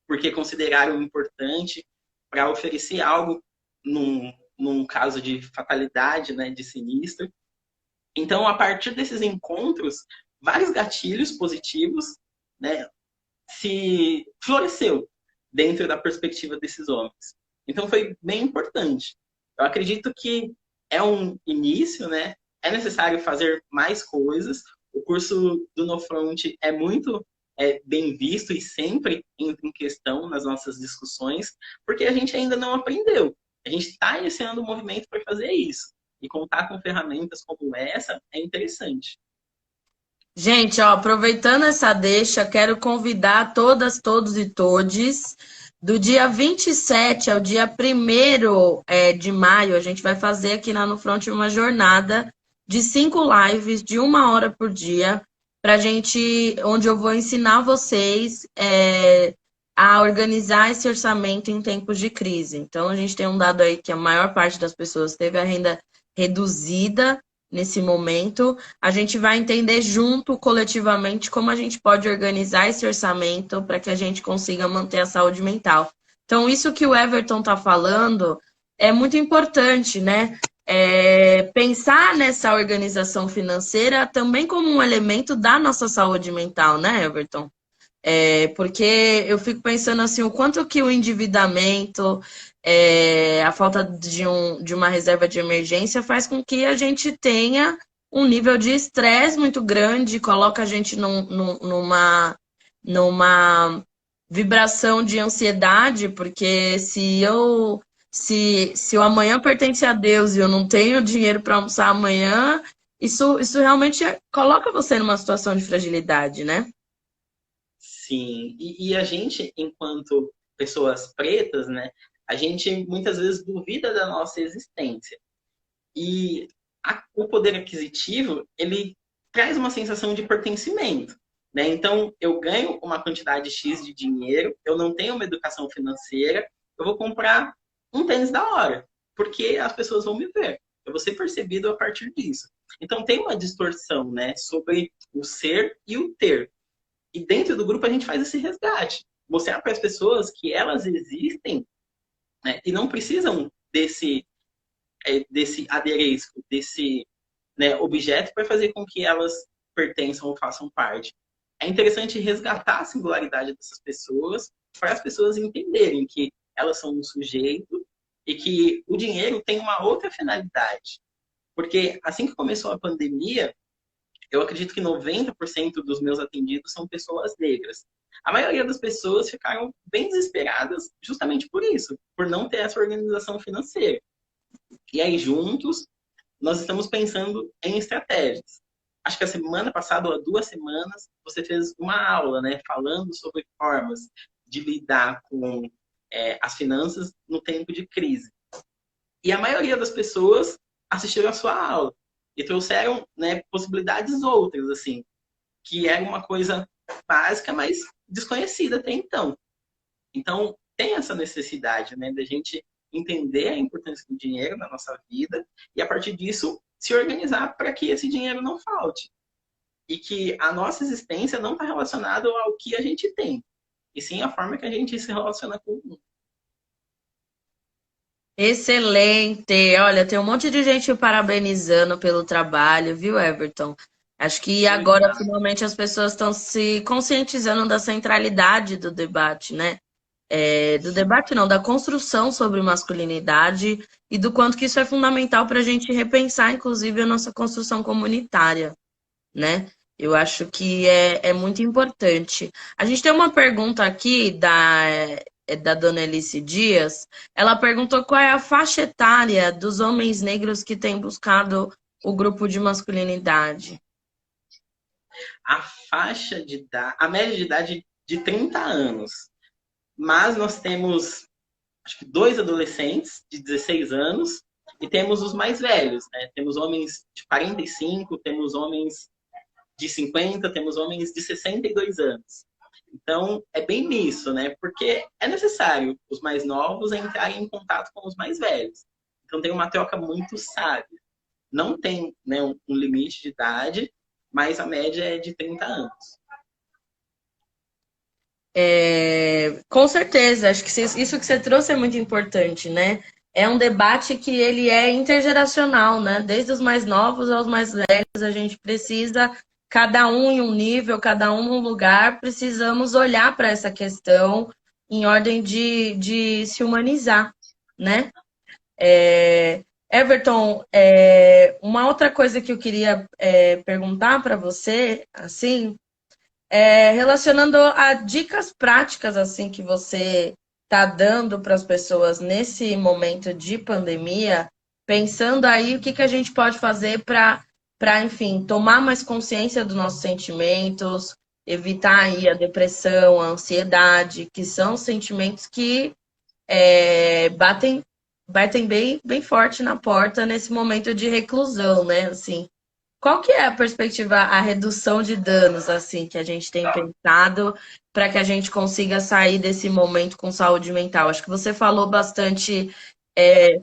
porque consideraram importante para oferecer algo num caso de fatalidade, né, de sinistro. Então, a partir desses encontros, vários gatilhos positivos, né, se floresceu dentro da perspectiva desses homens. Então, foi bem importante. Eu acredito que é um início, né? É necessário fazer mais coisas. O curso do No Front é muito bem visto e sempre entra em questão nas nossas discussões, porque a gente ainda não aprendeu. A gente está iniciando um movimento para fazer isso. E contar com ferramentas como essa é interessante. Gente, ó, aproveitando essa deixa, quero convidar todas, todos e todes. Do dia 27 ao dia 1º de maio, a gente vai fazer aqui na No Front uma jornada de 5 lives de 1 hora por dia, pra gente, onde eu vou ensinar vocês a organizar esse orçamento em tempos de crise. Então, a gente tem um dado aí que a maior parte das pessoas teve a renda reduzida nesse momento. A gente vai entender junto, coletivamente, como a gente pode organizar esse orçamento para que a gente consiga manter a saúde mental. Então, isso que o Everton está falando é muito importante, né? Pensar nessa organização financeira também como um elemento da nossa saúde mental, né, Everton? Porque eu fico pensando assim, o quanto que o endividamento, a falta de uma reserva de emergência faz com que a gente tenha um nível de estresse muito grande, coloca a gente numa vibração de ansiedade, porque se o amanhã pertence a Deus e eu não tenho dinheiro para almoçar amanhã, isso realmente coloca você numa situação de fragilidade, né? Sim, e a gente, enquanto pessoas pretas, né, a gente muitas vezes duvida da nossa existência. E o poder aquisitivo, ele traz uma sensação de pertencimento, né? Então, eu ganho uma quantidade X de dinheiro, eu não tenho uma educação financeira, eu vou comprar um tênis da hora, porque as pessoas vão me ver. Eu vou ser percebido a partir disso. Então, tem uma distorção, né, sobre o ser e o ter. E dentro do grupo a gente faz esse resgate. Mostrar para as pessoas que elas existem, né, e não precisam desse adereço, desse, né, objeto para fazer com que elas pertençam ou façam parte. É interessante resgatar a singularidade dessas pessoas para as pessoas entenderem que elas são um sujeito e que o dinheiro tem uma outra finalidade. Porque assim que começou a pandemia, eu acredito que 90% dos meus atendidos são pessoas negras. A maioria das pessoas ficaram bem desesperadas justamente por isso, por não ter essa organização financeira. E aí, juntos, nós estamos pensando em estratégias. Acho que a semana passada, ou há 2 semanas, você fez uma aula, né, falando sobre formas de lidar com as finanças no tempo de crise. E a maioria das pessoas assistiram a sua aula e trouxeram, né, possibilidades outras, assim, que era uma coisa básica, mas desconhecida até então. Então, tem essa necessidade, né, da gente entender a importância do dinheiro na nossa vida e, a partir disso, se organizar para que esse dinheiro não falte. E que a nossa existência não está relacionada ao que a gente tem, e sim a forma que a gente se relaciona com o mundo. Excelente! Olha, tem um monte de gente parabenizando pelo trabalho, viu, Everton? Acho que agora, finalmente, as pessoas estão se conscientizando da centralidade do debate, né? Do debate não, da construção sobre masculinidade e do quanto que isso é fundamental para a gente repensar, inclusive, a nossa construção comunitária, né? Eu acho que é muito importante. A gente tem uma pergunta aqui da Dona Elice Dias. Ela perguntou qual é a faixa etária dos homens negros que têm buscado o grupo de masculinidade. A faixa de idade, a média de idade de 30 anos. Mas nós temos, acho que 2 adolescentes de 16 anos e temos os mais velhos, né? Temos homens de 45, temos homens de 50, temos homens de 62 anos. Então, é bem nisso, né? Porque é necessário os mais novos entrarem em contato com os mais velhos. Então, tem uma troca muito sábia. Não tem, né, um limite de idade, mas a média é de 30 anos. Com certeza, acho que isso que você trouxe é muito importante, né? É um debate que ele é intergeracional, né? Desde os mais novos aos mais velhos, a gente precisa, cada um em um nível, cada um num lugar, precisamos olhar para essa questão em ordem de se humanizar, né? Everton, uma outra coisa que eu queria perguntar para você, assim, relacionando a dicas práticas assim que você está dando para as pessoas nesse momento de pandemia, pensando aí o que a gente pode fazer enfim, tomar mais consciência dos nossos sentimentos, evitar aí a depressão, a ansiedade, que são sentimentos que batem bem forte na porta nesse momento de reclusão, né? Assim, qual que é a perspectiva, a redução de danos, assim, que a gente tem pensado para que a gente consiga sair desse momento com saúde mental? Acho que você falou bastante,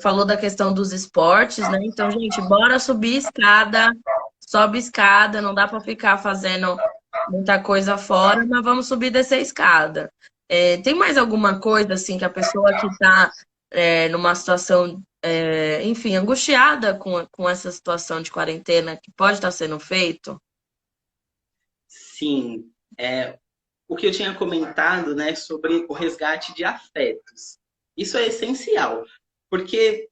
falou da questão dos esportes, né? Então, gente, bora subir escada, sobe escada, não dá para ficar fazendo muita coisa fora, mas vamos subir e descer a escada. Tem mais alguma coisa, assim, que a pessoa que está numa situação enfim, angustiada com essa situação de quarentena que pode estar sendo feito? Sim, o que eu tinha comentado, né, sobre o resgate de afetos. Isso é essencial, porque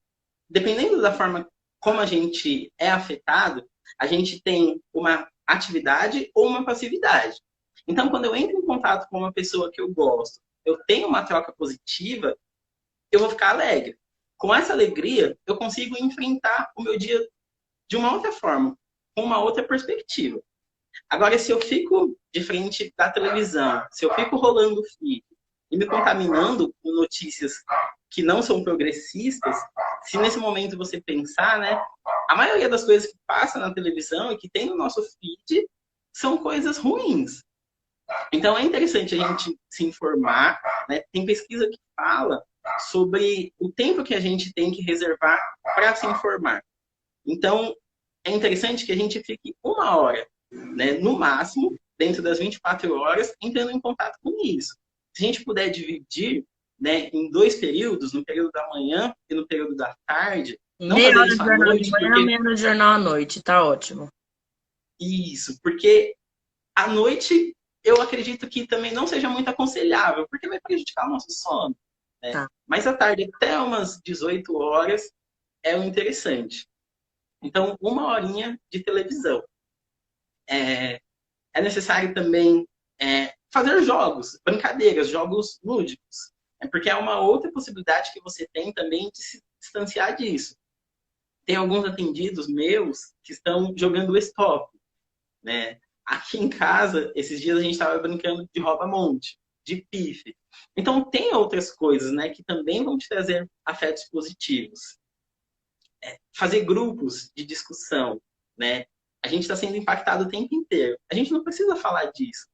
dependendo da forma como a gente é afetado, a gente tem uma atividade ou uma passividade. Então, quando eu entro em contato com uma pessoa que eu gosto, eu tenho uma troca positiva, eu vou ficar alegre. Com essa alegria, eu consigo enfrentar o meu dia de uma outra forma, com uma outra perspectiva. Agora, se eu fico de frente da televisão, se eu fico rolando o feed e me contaminando com notícias que não são progressistas, se nesse momento você pensar, né, a maioria das coisas que passa na televisão e que tem no nosso feed são coisas ruins. Então, é interessante a gente se informar, né? Tem pesquisa que fala sobre o tempo que a gente tem que reservar para se informar. Então, é interessante que a gente fique 1 hora, né, no máximo, dentro das 24 horas, entrando em contato com isso. Se a gente puder dividir, né, em 2 períodos, no período da manhã e no período da tarde, não Meia fazer hora de isso à jornal de noite, manhã, porque... meia hora de jornal à noite, tá ótimo. Isso, porque à noite eu acredito que também não seja muito aconselhável, porque vai prejudicar o nosso sono. Né? Tá. Mas à tarde, até umas 18 horas, é o interessante. Então, 1 horinha de televisão. É necessário também fazer jogos, brincadeiras, jogos lúdicos. Porque é uma outra possibilidade que você tem também de se distanciar disso. Tem alguns atendidos meus que estão jogando stop. Né? Aqui em casa, esses dias a gente estava brincando de rouba-monte, de pife. Então, tem outras coisas, né, que também vão te trazer afetos positivos. Fazer grupos de discussão, né? A gente está sendo impactado o tempo inteiro. A gente não precisa falar disso.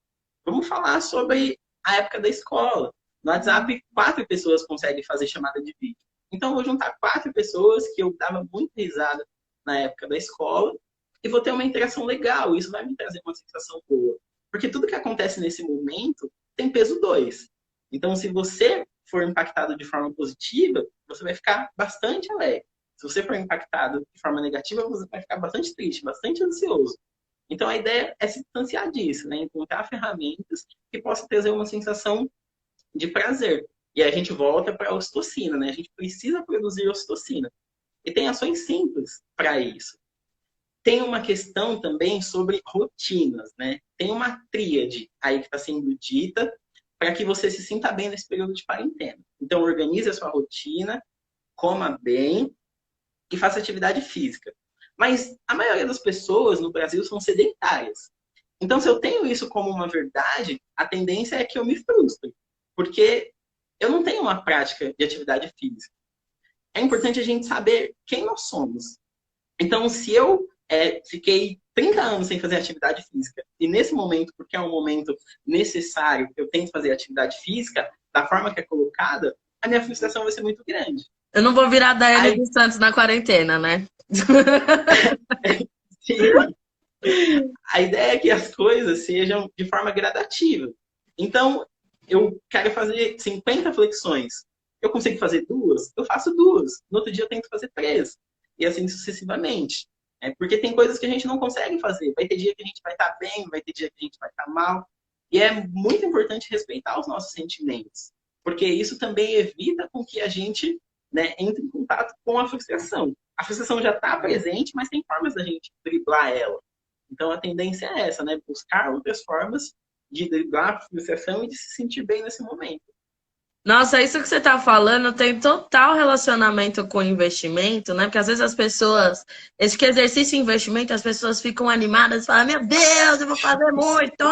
Vamos falar sobre a época da escola. No WhatsApp, 4 pessoas conseguem fazer chamada de vídeo. Então, eu vou juntar 4 pessoas que eu dava muita risada na época da escola e vou ter uma interação legal. Isso vai me trazer uma sensação boa. Porque tudo que acontece nesse momento tem peso 2. Então, se você for impactado de forma positiva, você vai ficar bastante alegre. Se você for impactado de forma negativa, você vai ficar bastante triste, bastante ansioso. Então, a ideia é se distanciar disso, né? Encontrar ferramentas que possam trazer uma sensação de prazer. E aí a gente volta para a ocitocina, né? A gente precisa produzir ocitocina. E tem ações simples para isso. Tem uma questão também sobre rotinas, né? Tem uma tríade aí que está sendo dita para que você se sinta bem nesse período de quarentena. Então, organize a sua rotina, coma bem e faça atividade física. Mas a maioria das pessoas no Brasil são sedentárias. Então, se eu tenho isso como uma verdade, a tendência é que eu me frustre, porque eu não tenho uma prática de atividade física. É importante a gente saber quem nós somos. Então, se eu fiquei 30 anos sem fazer atividade física, e nesse momento, porque é um momento necessário, eu tenho que fazer atividade física, da forma que é colocada, a minha frustração vai ser muito grande. Eu não vou virar Daiane dos Santos na quarentena, né? Sim. A ideia é que as coisas sejam de forma gradativa. Então, eu quero fazer 50 flexões. Eu consigo fazer 2? Eu faço 2. No outro dia eu tento fazer 3. E assim sucessivamente. Porque tem coisas que a gente não consegue fazer. Vai ter dia que a gente vai estar bem, vai ter dia que a gente vai estar mal. E é muito importante respeitar os nossos sentimentos. Porque isso também evita com que a gente, né, entre em contato com a frustração. A frustração já está presente, mas tem formas da gente driblar ela. Então a tendência é essa, né? Buscar outras formas de driblar a frustração e de se sentir bem nesse momento. Nossa, isso que você tá falando tem total relacionamento com investimento, né? Porque às vezes as pessoas, esse que exercício e investimento, as pessoas ficam animadas e falam, meu Deus, eu vou fazer muito!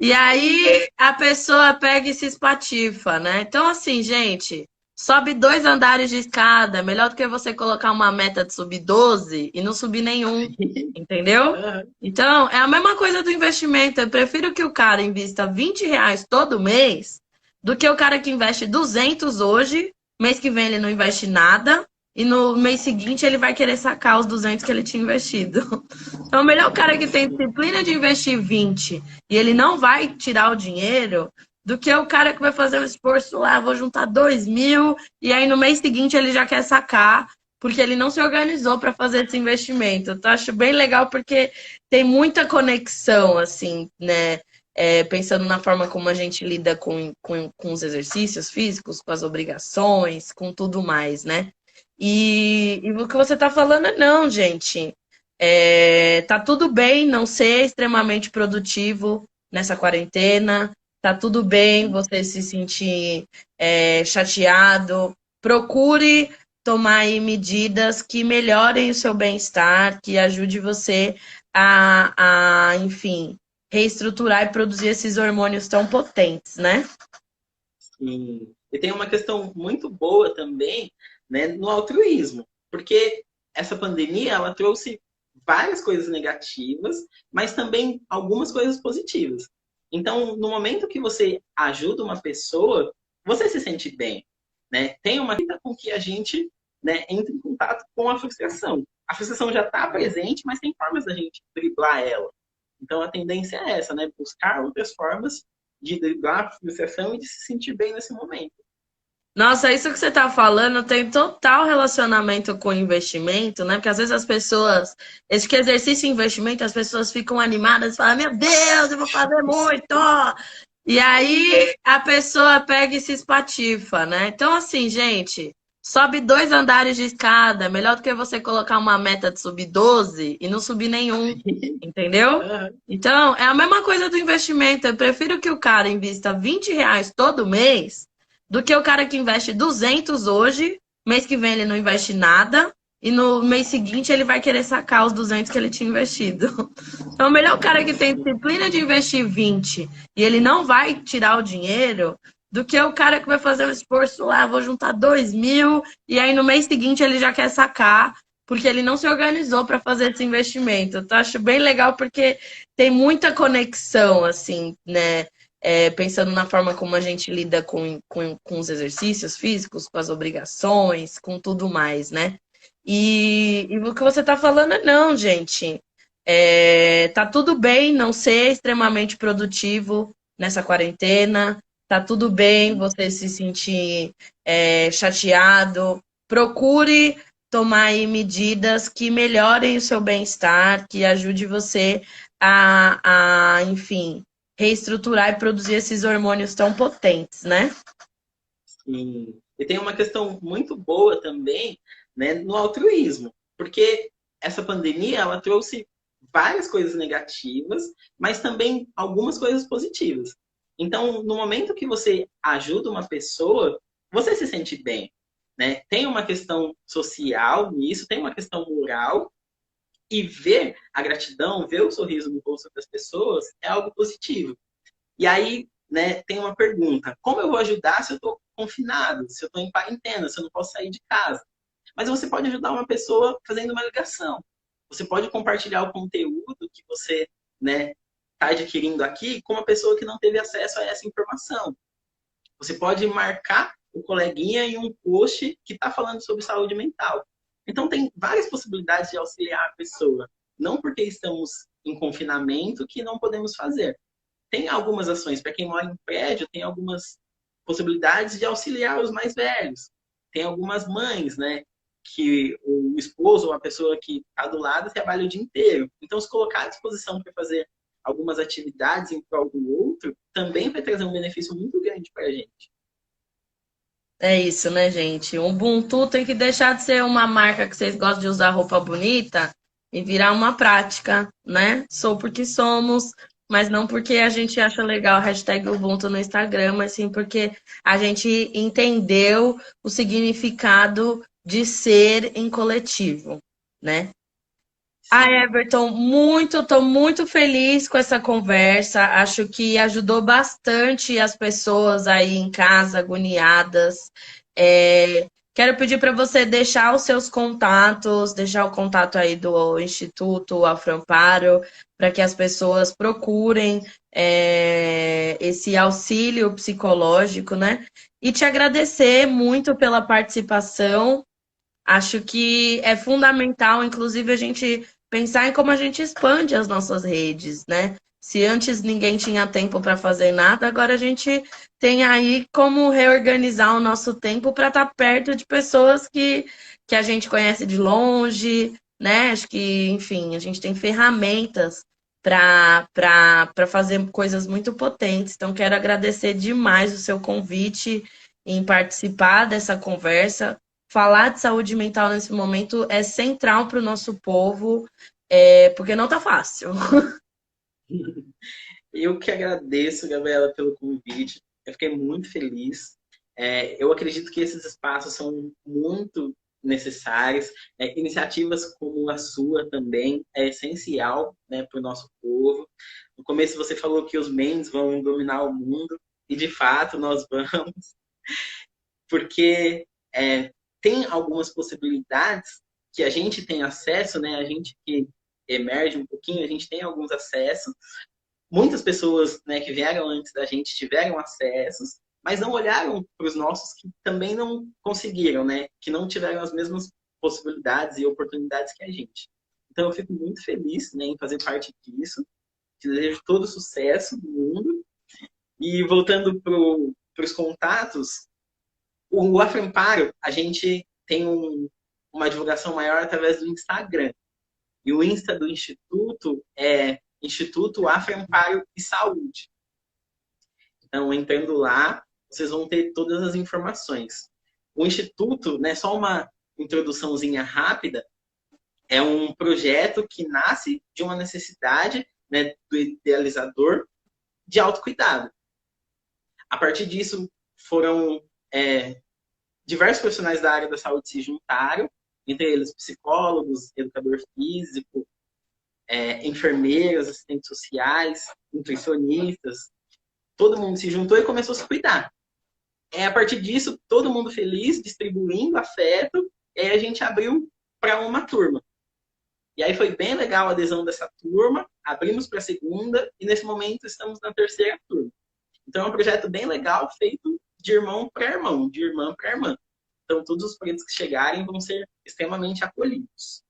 E aí a pessoa pega e se espatifa, né? Então, assim, gente, sobe 2 andares de escada, melhor do que você colocar uma meta de subir 12 e não subir nenhum, entendeu? Então, é a mesma coisa do investimento. Eu prefiro que o cara invista R$ 20 todo mês do que o cara que investe 200 hoje, mês que vem ele não investe nada, e no mês seguinte ele vai querer sacar os 200 que ele tinha investido. Então, o melhor cara que tem disciplina de investir 20 e ele não vai tirar o dinheiro, do que o cara que vai fazer um esforço lá, vou juntar 2.000, e aí no mês seguinte ele já quer sacar, porque ele não se organizou para fazer esse investimento. Então, acho bem legal porque tem muita conexão, assim, né? Pensando na forma como a gente lida com os exercícios físicos, com as obrigações, com tudo mais, né? E o que você tá falando é não, gente. Tá tudo bem não ser extremamente produtivo nessa quarentena. Tá tudo bem você se sentir chateado. Procure tomar aí medidas que melhorem o seu bem-estar, que ajude você enfim, reestruturar e produzir esses hormônios tão potentes, né? Sim. E tem uma questão muito boa também, né, no altruísmo, porque essa pandemia ela trouxe várias coisas negativas, mas também algumas coisas positivas. Então, no momento que você ajuda uma pessoa, você se sente bem, né? Tem uma vida com que a gente, né, entra em contato com a frustração. A frustração já está presente, mas tem formas da gente driblar ela. Então, a tendência é essa, né? Buscar outras formas de driblar a frustração e de se sentir bem nesse momento. Nossa, isso que você tá falando tem total relacionamento com investimento, né? Porque às vezes as pessoas, esse que exercício e investimento, as pessoas ficam animadas e falam, meu Deus, eu vou fazer muito! E aí a pessoa pega e se espatifa, né? Então, assim, gente, sobe 2 andares de escada, melhor do que você colocar uma meta de subir 12 e não subir nenhum, entendeu? Então, é a mesma coisa do investimento. Eu prefiro que o cara invista R$ 20 todo mês do que o cara que investe 200 hoje, mês que vem ele não investe nada, e no mês seguinte ele vai querer sacar os 200 que ele tinha investido. Então, o melhor cara que tem disciplina de investir 20 e ele não vai tirar o dinheiro, do que o cara que vai fazer um esforço lá, vou juntar 2.000, e aí no mês seguinte ele já quer sacar, porque ele não se organizou para fazer esse investimento. Então, acho bem legal porque tem muita conexão, assim, né? Pensando na forma como a gente lida com os exercícios físicos, com as obrigações, com tudo mais, né? E o que você tá falando é não, gente. Tá tudo bem não ser extremamente produtivo nessa quarentena. Tá tudo bem você se sentir chateado. Procure tomar aí medidas que melhorem o seu bem-estar, que ajude você enfim, reestruturar e produzir esses hormônios tão potentes, né? Sim. E tem uma questão muito boa também, né, no altruísmo, porque essa pandemia ela trouxe várias coisas negativas, mas também algumas coisas positivas. Então, no momento que você ajuda uma pessoa, você se sente bem, né? Tem uma questão social nisso, tem uma questão moral, e ver a gratidão, ver o sorriso no rosto das pessoas é algo positivo. E aí, né, tem uma pergunta: como eu vou ajudar se eu estou confinado, se eu estou em quarentena, se eu não posso sair de casa? Mas você pode ajudar uma pessoa fazendo uma ligação. Você pode compartilhar o conteúdo que você, né, está adquirindo aqui com uma pessoa que não teve acesso a essa informação. Você pode marcar o coleguinha em um post que está falando sobre saúde mental. Então, tem várias possibilidades de auxiliar a pessoa. Não porque estamos em confinamento que não podemos fazer. Tem algumas ações. Para quem mora em prédio, tem algumas possibilidades de auxiliar os mais velhos. Tem algumas mães, né, que o esposo ou a pessoa que está do lado trabalha o dia inteiro. Então, se colocar à disposição para fazer algumas atividades em prol do outro, também vai trazer um benefício muito grande para a gente. É isso, né, gente? O Ubuntu tem que deixar de ser uma marca que vocês gostam de usar roupa bonita e virar uma prática, né? Sou porque somos, mas não porque a gente acha legal a hashtag Ubuntu no Instagram, mas sim porque a gente entendeu o significado de ser em coletivo, né? Everton, tô muito feliz com essa conversa. Acho que ajudou bastante as pessoas aí em casa, agoniadas. Quero pedir para você deixar os seus contatos, deixar o contato aí do Instituto Aframparo, para que as pessoas procurem esse auxílio psicológico, né? E te agradecer muito pela participação. Acho que é fundamental, inclusive, a gente pensar em como a gente expande as nossas redes, né? Se antes ninguém tinha tempo para fazer nada, agora a gente tem aí como reorganizar o nosso tempo para estar perto de pessoas que a gente conhece de longe, né? Acho que, enfim, a gente tem ferramentas para fazer coisas muito potentes. Então, quero agradecer demais o seu convite em participar dessa conversa. Falar de saúde mental nesse momento é central para o nosso povo, porque não tá fácil. Eu que agradeço, Gabriela, pelo convite. Eu fiquei muito feliz. Eu acredito que esses espaços são muito necessários. Iniciativas como a sua também é essencial, né, para o nosso povo. No começo você falou que os memes vão dominar o mundo, e de fato nós vamos, porque tem algumas possibilidades que a gente tem acesso, né? A gente que emerge um pouquinho, a gente tem alguns acessos. Muitas pessoas, né, que vieram antes da gente tiveram acessos, mas não olharam para os nossos que também não conseguiram, né? Que não tiveram as mesmas possibilidades e oportunidades que a gente. Então eu fico muito feliz, né, em fazer parte disso. Te desejo todo o sucesso do mundo. E voltando para os contatos, o Aframparo, a gente tem uma divulgação maior através do Instagram. E o Insta do Instituto é Instituto Aframparo e Saúde. Então, entrando lá, vocês vão ter todas as informações. O Instituto, né, só uma introduçãozinha rápida, é um projeto que nasce de uma necessidade, né, do idealizador de autocuidado. A partir disso, foram diversos profissionais da área da saúde se juntaram, entre eles psicólogos, educador físico, enfermeiras, assistentes sociais, nutricionistas. Todo mundo se juntou e começou a se cuidar. A partir disso, todo mundo feliz, distribuindo afeto, e aí a gente abriu para uma turma. E aí foi bem legal a adesão dessa turma, abrimos para a segunda, e nesse momento estamos na terceira turma. Então é um projeto bem legal, feito de irmão para irmão, de irmã para irmã. Então todos os pretos que chegarem vão ser extremamente acolhidos.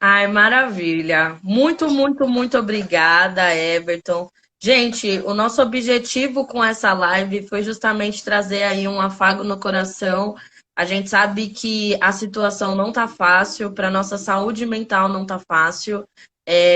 Ai, maravilha. Muito, muito, muito obrigada, Everton. Gente, o nosso objetivo com essa live foi justamente trazer aí um afago no coração. A gente sabe que a situação não tá fácil, para nossa saúde mental não tá fácil,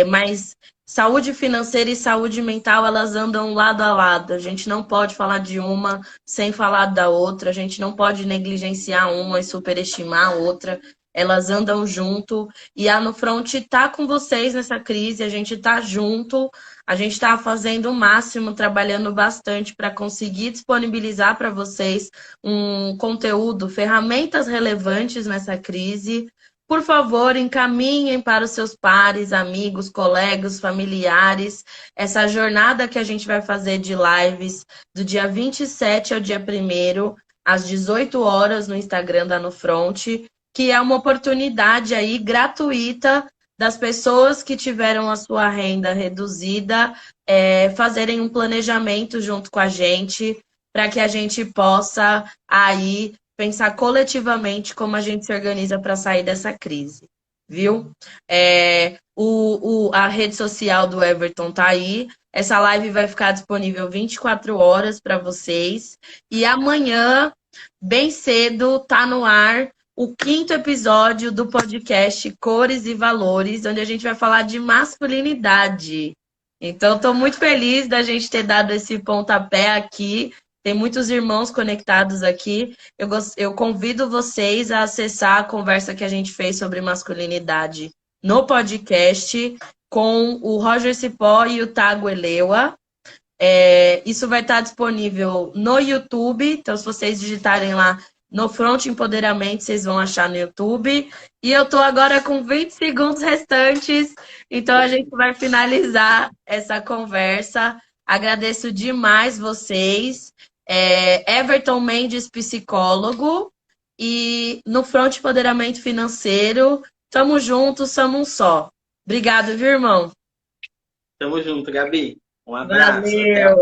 mas saúde financeira e saúde mental, elas andam lado a lado. A gente não pode falar de uma sem falar da outra, a gente não pode negligenciar uma e superestimar a outra. elas andam junto. E a No Front tá com vocês nessa crise, a gente tá junto, a gente tá fazendo o máximo, trabalhando bastante para conseguir disponibilizar para vocês um conteúdo, ferramentas relevantes nessa crise. Por favor, encaminhem para os seus pares, amigos, colegas, familiares, essa jornada que a gente vai fazer de lives do dia 27 ao dia 1º, às 18 horas no Instagram da No Front, que é uma oportunidade aí gratuita das pessoas que tiveram a sua renda reduzida fazerem um planejamento junto com a gente, para que a gente possa aí pensar coletivamente como a gente se organiza para sair dessa crise, viu? A rede social do Everton tá aí. Essa live vai ficar disponível 24 horas para vocês. E amanhã, bem cedo, tá no ar o 5º episódio do podcast Cores e Valores, onde a gente vai falar de masculinidade. Então, estou muito feliz da gente ter dado esse pontapé aqui. Tem muitos irmãos conectados aqui. Eu convido vocês a acessar a conversa que a gente fez sobre masculinidade no podcast com o Roger Cipó e o Tago Elewa. Isso vai estar disponível no YouTube. Então, se vocês digitarem lá No Front Empoderamento, vocês vão achar no YouTube. E eu estou agora com 20 segundos restantes. Então, a gente vai finalizar essa conversa. Agradeço demais vocês. Everton Mendes, psicólogo, e No Front Empoderamento Financeiro. Tamo junto, somos um só. Obrigado, viu, irmão? Tamo junto, Gabi. Um abraço. Valeu.